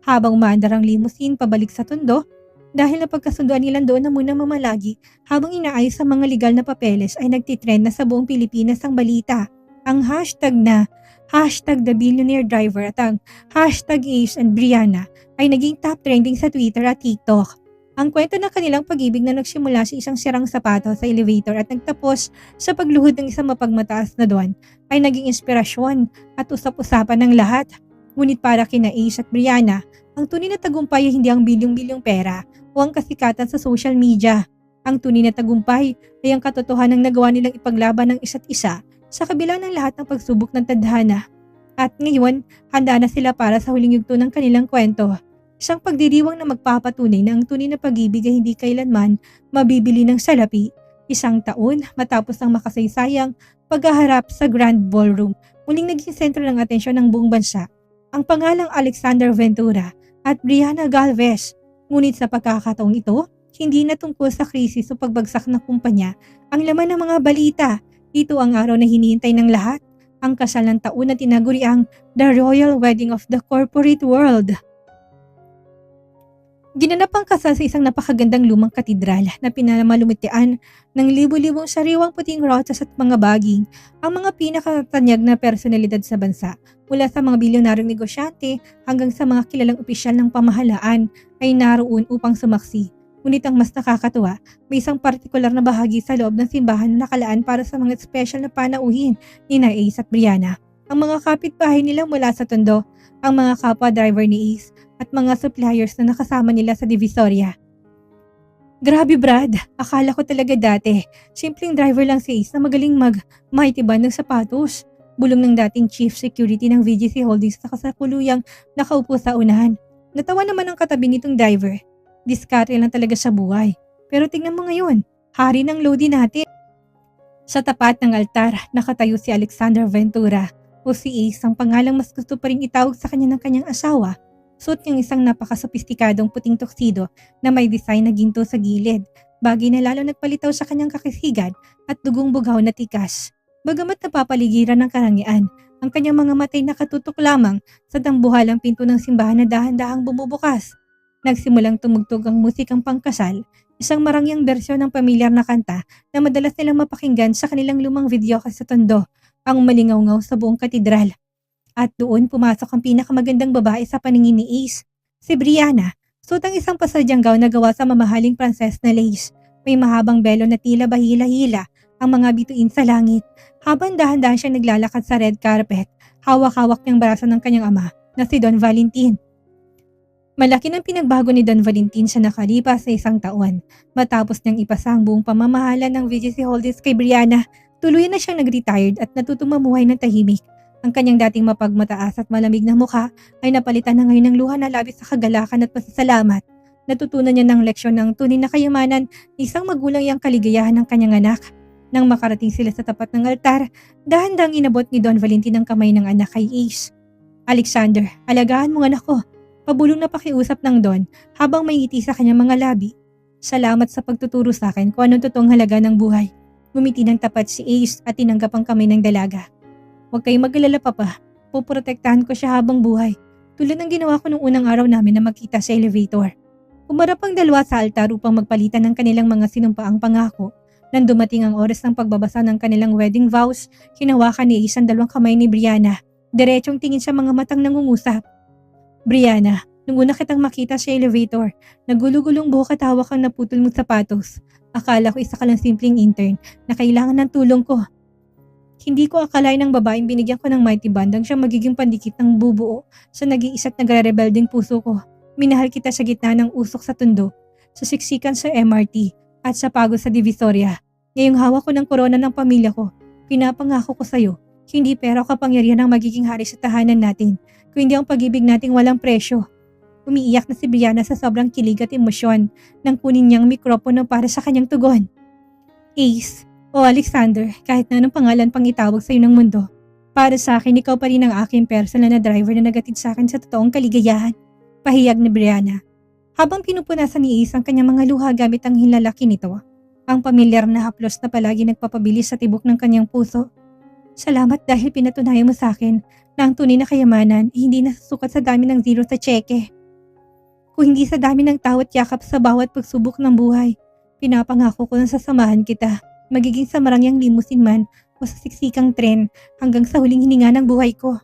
Habang umaandar ang limousine pabalik sa Tondo, dahil napagkasunduan nilang doon na muna mamalagi habang inaayos sa mga legal na papeles ay nagtitrend na sa buong Pilipinas ang balita. Ang hashtag na hashtag The Billionaire Driver at ang hashtag Ace and Brianna ay naging top trending sa Twitter at TikTok. Ang kwento ng kanilang pag-ibig na nagsimula sa isang sirang sapato sa elevator at nagtapos sa pagluhod ng isang mapagmataas na doon ay naging inspirasyon at usap-usapan ng lahat. Ngunit para kina Ace at Brianna, ang tunay na tagumpay ay hindi ang bilyong-bilyong pera o ang kasikatan sa social media. Ang tunay na tagumpay ay ang katotohanan ng nagawa nilang ipaglaban ng isa't isa sa kabila ng lahat ng pagsubok ng tadhana. At ngayon, handa na sila para sa huling yugto ng kanilang kwento. Isang pagdiriwang na magpapatunay na ang tunay na pag-ibig ay hindi kailanman mabibili ng salapi. Isang taon matapos ang makasaysayang paghaharap sa Grand Ballroom, muling naging sentro ng atensyon ng buong bansa ang pangalang Alexander Ventura at Brianna Galvez. Ngunit sa pagkakataong ito, hindi na tungkol sa krisis o pagbagsak ng kumpanya ang laman ng mga balita. Ito ang araw na hinihintay ng lahat, ang kasal ng taon na tinaguri ang The Royal Wedding of the Corporate World. Ginanap ang kasal sa isang napakagandang lumang katedral na pinamalumityan ng libu-libong sariwang puting rotas at mga baging ang mga pinakatanyag na personalidad sa bansa. Mula sa mga bilyonaryong negosyante hanggang sa mga kilalang opisyal ng pamahalaan ay naroon upang sumaksi. Ngunit ang mas nakakatuwa, may isang partikular na bahagi sa loob ng simbahan na nakalaan para sa mga special na panauhin ni Ace at Brianna. Ang mga kapitbahay nila mula sa Tondo, ang mga kapwa driver ni Ace, at mga suppliers na nakasama nila sa Divisoria. Grabe Brad, akala ko talaga dati, simpleng driver lang si Ace na magaling mag-maitiban ng sapatos. Bulong ng dating chief security ng VGC Holdings na kasakuluyang nakaupo sa unahan. Natawa naman ang katabi nitong driver. Diskarte lang talaga sa buhay. Pero tingnan mo ngayon, hari ng loading natin. Sa tapat ng altar, nakatayo si Alexander Ventura o si Ace, ang pangalang mas gusto pa rin itawag sa kanya ng kanyang asawa. Suot niyang isang napakasopistikadong puting tuxedo na may design na ginto sa gilid, bagay na lalo nagpalitaw sa kanyang kakisigan at dugong bugaw na tikas. Bagamat napapaligiran ng karangyaan, ang kanyang mga matay nakatutok lamang sa dambuhalang pinto ng simbahan na dahan-dahang bumubukas. Nagsimulang tumugtog ang musikang pangkasal, isang marangyang bersyon ng pamilyar na kanta na madalas nilang mapakinggan sa kanilang lumang video sa Tondo, ang malingaw-ngaw sa buong katedral. At doon pumasok ang pinakamagandang babae sa paningin ni Ace, si Brianna. Suot ang isang pasadyang gown na gawa sa mamahaling Pranses na lace. May mahabang belo na tila bahila-hila ang mga bituin sa langit. Habang dahan-dahan siyang naglalakad sa red carpet, hawak-hawak niyang braso ng kanyang ama na si Don Valentin. Malaki ng pinagbago ni Don Valentin sa nakalipas sa isang taon. Matapos niyang ipasa ang buong pamamahala ng VGC Holdings kay Brianna, tuluyan na siyang nag-retired at natutong mamuhay ng tahimik. Ang kanyang dating mapagmataas at malamig na mukha ay napalitan na ngayon ng luha na labis sa kagalakan at pasasalamat. Natutunan niya ng leksyon ng tunay na kayamanan ni isang magulang iyang kaligayahan ng kanyang anak. Nang makarating sila sa tapat ng altar, dahan-dahang inabot ni Don Valentin ang kamay ng anak kay Ace. Alexander, alagaan mo ang anak ko. Pabulong na pakiusap ng Don habang may ngiti sa kanyang mga labi. Salamat sa pagtuturo sa akin kung anong totoong halaga ng buhay. Ngumiti ng tapat si Ace at tinanggap ang kamay ng dalaga. Huwag kayong mag-alala papa, puprotektahan ko siya habang buhay, tulad ng ginawa ko nung unang araw namin na magkita sa elevator. Umarap ang dalawa sa altar upang magpalitan ng kanilang mga sinumpaang pangako. Nang dumating ang oras ng pagbabasa ng kanilang wedding vows, hinawakan ni Ace ang dalawang kamay ni Brianna, diretsong tingin sa mga matang nangungusap. Brianna, nung una kitang makita sa elevator, nagulugulong buhok at hawak ang naputol mong sapatos. Akala ko isa ka lang simpleng intern na kailangan ng tulong ko. Hindi ko akalain ng babaeng binigyan ko ng mighty bandang siyang magiging pandikit ng bubuo sa nag-iisa't nagre-rebelding puso ko. Minahal kita sa gitna ng usok sa Tondo, sa siksikan sa MRT at sa pagod sa Divisoria. Ngayong hawak ko ng korona ng pamilya ko, pinapangako ko sa'yo, hindi pera o kapangyarihan ang magiging hari sa tahanan natin, kundi ang pag-ibig nating walang presyo. Umiiyak na si Brianna sa sobrang kilig at emosyon nang kunin niyang mikropono para sa kanyang tugon. Ace, o Alexander, kahit na anong pangalan pang itawag sa iyo ng mundo, para sa akin ikaw pa rin ang aking personal na driver na nagatid sa akin sa totoong kaligayahan. Pahiyag ni Brianna. Habang pinupunasan ni Ace ang kanyang mga luha gamit ang hinlalaki nito, ang pamilyar na haplos na palagi nagpapabilis sa tibok ng kanyang puso. Salamat dahil pinatunayan mo sa akin na ang tunay na kayamanan ay hindi nasusukat sa dami ng zero sa tseke. Kung hindi sa dami ng tawat yakap sa bawat pagsubok ng buhay, pinapangako ko na sasamahan kita, magiging sa marangyang limusin man o sa siksikang tren hanggang sa huling hininga ng buhay ko.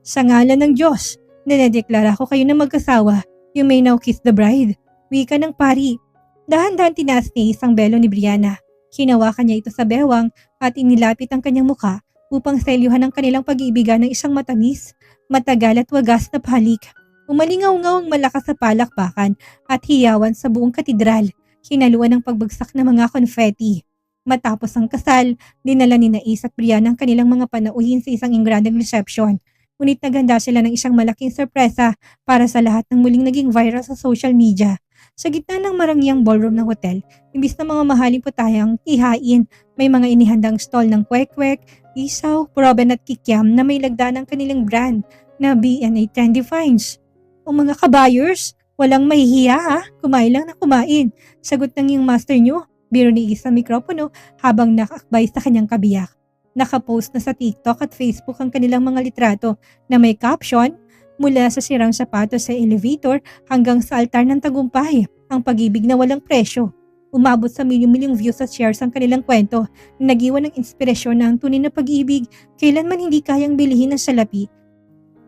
Sa ngalan ng Diyos, dinedeklara ko kayo na magkasawa. You may now kiss the bride. Wika ng pari. Dahan-dahan tinaas ni isang belo ni Brianna. Hinawakan niya ito sa bewang at inilapit ang kanyang muka upang selyuhan ang kanilang pag-iibigan ng isang matamis, matagal at wagas na palik. Umalingaw-ngaw ang malakas sa palakpakan at hiyawan sa buong katedral, hinaluan ng pagbagsak ng mga konfeti. Matapos ang kasal, dinala ni Ace at Brianna ang kanilang mga panauhin sa isang engrandeng reception. Ngunit naghanda sila ng isang malaking sorpresa para sa lahat ng muling naging viral sa social media. Sa gitna ng marangyang ballroom ng hotel, imbis na mga mahaling putayang ihain, may mga inihandang stall ng kwek-kwek, isaw, proben at kikiam na may lagda ng kanilang brand na B&A Trendy Finds. O mga kabayers, walang mahihiya ha, kumain lang na kumain. Sagot ng yung master nyo, biro ni Isa mikropono habang nakakbay sa kanyang kabiyak. Nakapost na sa TikTok at Facebook ang kanilang mga litrato na may caption, mula sa sirang sapatos sa elevator hanggang sa altar ng tagumpay, ang pag-ibig na walang presyo. Umabot sa milyong-milyong views at shares ang kanilang kwento na nag-iwan ng inspirasyon na ang tunay na pag-ibig kailanman hindi kayang bilihin ng salapi.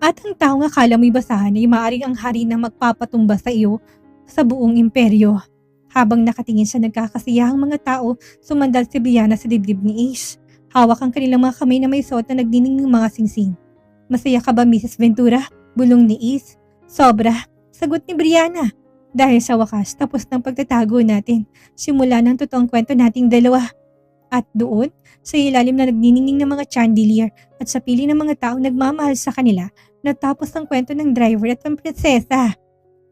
At ang taong akala mo'y basahan ay maaaring ang hari na magpapatumba sa iyo sa buong imperyo. Habang nakatingin sa nagkakasiyahang mga tao, sumandal si Brianna sa dibdib ni Ace. Hawak ang kanilang mga kamay na may suot na nagdining ng mga singsing. Masaya ka ba, Mrs. Ventura? Bulong ni Ace. Sobra, sagot ni Brianna. Dahil sa wakas, tapos ng pagtatago natin. Simula ng totoong kwento nating dalawa. At doon, sa ilalim na nagniningning ng mga chandelier at sa pili ng mga tao nagmamahal sa kanila, natapos ang kwento ng driver at ng prinsesa.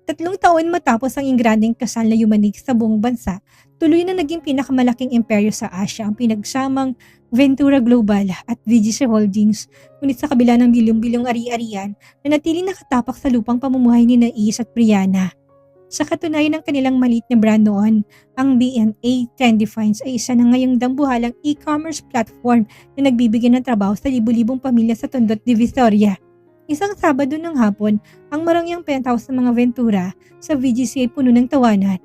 3 taon matapos ang ingranding kasal na yumanig sa buong bansa, tuloy na naging pinakamalaking imperyo sa Asia ang pinagsamang Ventura Global at VGC Holdings. Ngunit sa kabila ng bilyong-bilyong ari-arian, nanatiling nakatapak sa lupang pamumuhay ni Ace at Brianna. Sa katunayan ng kanilang maliit na brand noon, ang B&A Trendy Finds ay isa na ngayong dambuhalang e-commerce platform na nagbibigay ng trabaho sa libu-libong pamilya sa Tondo at Divisoria. Isang Sabado ng hapon, ang marangyang penthouse ng mga Ventura sa VGC ay puno ng tawanan.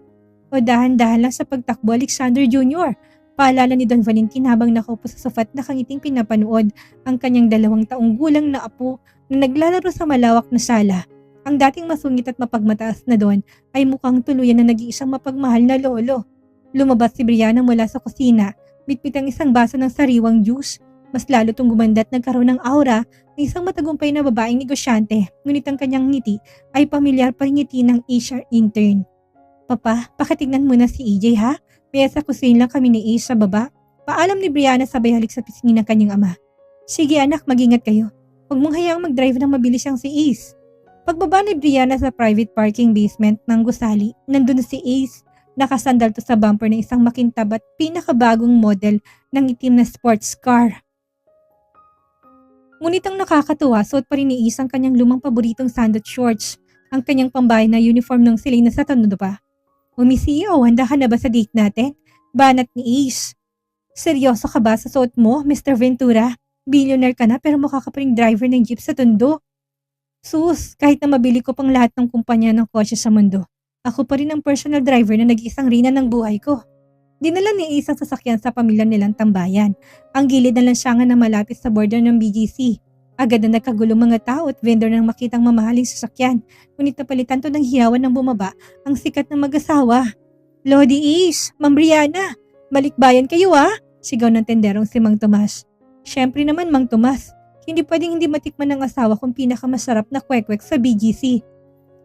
O dahan-dahan lang sa pagtakbo Alexander Jr., paalala ni Don Valentin habang nakaupo sa sofa at nakangiting pinapanood ang kanyang 2 taong gulang na apo na naglalaro sa malawak na sala. Ang dating masungit at mapagmataas na Don ay mukhang tuluyan na nag-iisang mapagmahal na lolo. Lumabas si Brianna mula sa kusina, bitbit ang isang baso ng sariwang juice. Mas lalo itong gumanda at nagkaroon ng aura ng isang matagumpay na babaeng negosyante, ngunit ang kanyang ngiti ay pamilyar pa rin ngiti ng HR intern. Papa, pakitignan muna si EJ ha? Kaya sa kusina lang kami ni Ace sa baba. Paalam ni Brianna sabay halik sa pisngi ng kanyang ama. Sige anak, mag-ingat kayo. Huwag mong hayaang mag-drive ng mabilis ang si Ace. Pagbaba ni Brianna sa private parking basement ng gusali, nandun si Ace. Nakasandal to sa bumper ng isang makintab at pinakabagong model ng itim na sports car. Ngunit ang nakakatuwa, suot pa rin ni Ace ang kanyang lumang paboritong sandot shorts, ang kanyang pambahay na uniform ng Selena sa Tondo pa. O Miss CEO, handa ka na ba sa date natin? Banat ni Ace. Seryoso ka ba sa suot mo, Mr. Ventura? Billionaire ka na pero mukha ka pa ring driver ng jeep sa Tondo. Sus, kahit na mabili ko pang lahat ng kumpanya ng kotse sa mundo, ako pa rin ang personal driver na nag-iisang reyna ng buhay ko. Dinala ni Ace ang sasakyan sa pamilya nilang tambayan. Ang gilid na lansyangan na malapit sa border ng BGC. Agad na nagkagulong mga tao at vendor nang makitang mamahaling sasakyan. Ngunit napalitan to ng hiyawan ng bumaba ang sikat ng mag-asawa. Lodi Ace, Ma'am Brianna, balikbayan kayo ah! Sigaw ng tenderong si Mang Tomas. Syempre naman Mang Tomas, hindi pwedeng hindi matikman ng asawa kung pinakamasarap na kwek-kwek sa BGC.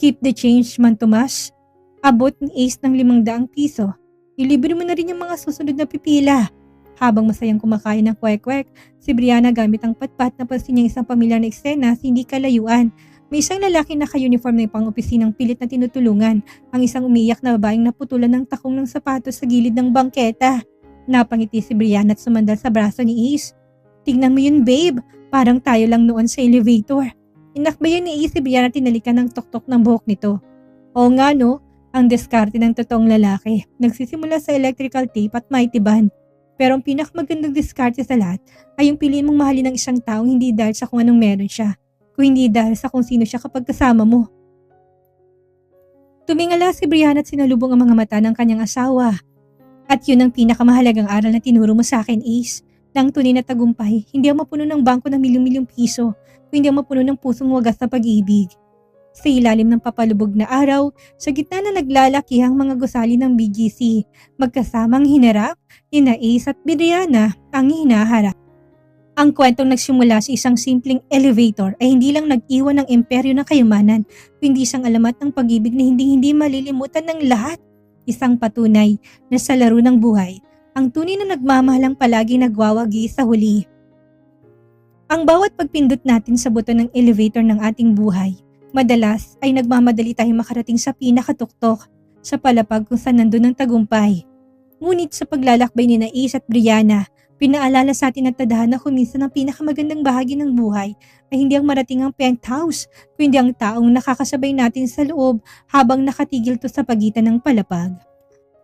Keep the change, Mang Tomas. Abot ni Ace ng 500 piso. Ilibre mo na rin yung mga susunod na pipila. Habang masayang kumakain ng kwek-kwek, si Brianna gamit ang patpat na pansin niyang isang pamilyar na eksena sa hindi kalayuan. May isang lalaki na naka-uniform na pang-opisinang pilit na tinutulungan, ang isang umiyak na babaeng naputulan ng takong ng sapatos sa gilid ng bangketa. Napangiti si Brianna at sumandal sa braso ni Ace. Tingnan mo yun babe, parang tayo lang noon sa elevator. Inakbayan ni Ace si Brianna at tinalikan ng tuktok ng buhok nito. Oo nga no, Ang diskarte ng totoong lalaki, nagsisimula sa electrical tape at mighty band. Pero ang pinakamagandang diskarte sa lahat ay yung piliin mong mahalin ng isang taong hindi dahil sa kung anong meron siya, kung hindi dahil sa kung sino siya kapag kasama mo. Tumingala si Brianna at sinalubong ang mga mata ng kanyang asawa. At yun ang pinakamahalagang aral na tinuro mo sa akin, Ace. Na ang tunay na tagumpay, hindi ang mapuno ng bangko ng milyong-milyong piso, kundi ang mapuno ng pusong wagas na pag-ibig. Sa ilalim ng papalubog na araw, sa gitna na naglalaki ang mga gusali ng BGC, magkasamang hinarap, nina Ace at Brianna ang hinaharap. Ang kwentong nagsimula sa isang simpleng elevator ay hindi lang nag-iwan ng imperyo ng kayamanan, kundi isang alamat ng pag-ibig na hindi malilimutan ng lahat. Isang patunay na sa laro ng buhay, ang tunay na nagmamahalang palagi nagwawagi sa huli. Ang bawat pagpindot natin sa buto ng elevator ng ating buhay, madalas ay nagmamadali tayong makarating sa pinakatuktok, sa palapag kung saan nandun ang tagumpay. Ngunit sa paglalakbay ni Ace at Brianna, pinaalala sa atin at tadhana kung minsan ang pinakamagandang bahagi ng buhay ay hindi ang marating ang penthouse, kundi ang taong nakakasabay natin sa loob habang nakatigil to sa pagitan ng palapag.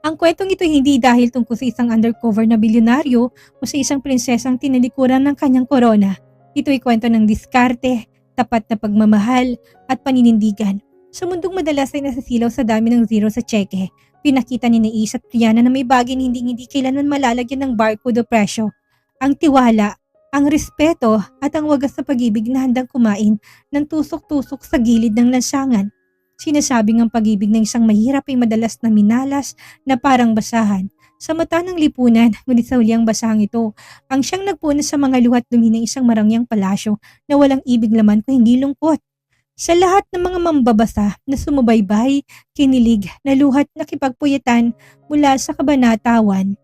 Ang kwentong ito hindi dahil tungkol sa isang undercover na bilyonaryo o sa isang prinsesang tinalikuran ng kanyang korona. Ito ay kwento ng diskarte, tapat na pagmamahal at paninindigan. Sa mundong madalas ay nasasilaw sa dami ng zero sa tseke, pinakita ni Ace at Brianna na may bagay na hindi kailanman malalagyan ng barcode o presyo. Ang tiwala, ang respeto at ang wagas na pag-ibig na handang kumain ng tusok-tusok sa gilid ng lansangan. Sinasabing ang pag-ibig ng isang mahirap ay madalas na minalas na parang basahan sa mata ng lipunan, ngunit sa huli ang basahang ito ang siyang nagpunas sa mga luhat dumi ng isang marangyang palasyo na walang ibig laman kung hindi lungkot. Sa lahat ng mga mambabasa na sumubaybay, kinilig, naluhat na kipagpuyetan mula sa kabanatawan.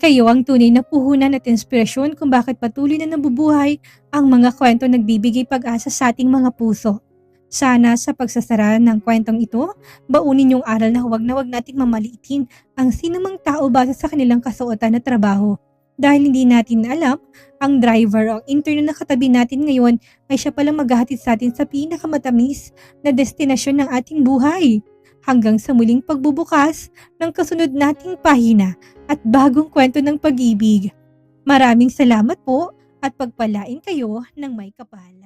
Kayo ang tunay na puhunan at inspirasyon kung bakit patuloy na nabubuhay ang mga kwento nagbibigay pag-asa sa ating mga puso. Sana sa pagsasara ng kwentong ito, baunin yung aral na huwag nating mamaliitin ang sinumang tao base sa kanilang kasuotan at trabaho. Dahil hindi natin alam, ang driver o intern na katabi natin ngayon ay siya palang maghahatid sa atin sa pinakamatamis na destinasyon ng ating buhay. Hanggang sa muling pagbubukas ng kasunod nating pahina at bagong kwento ng pag-ibig. Maraming salamat po at pagpalain kayo ng may kapal.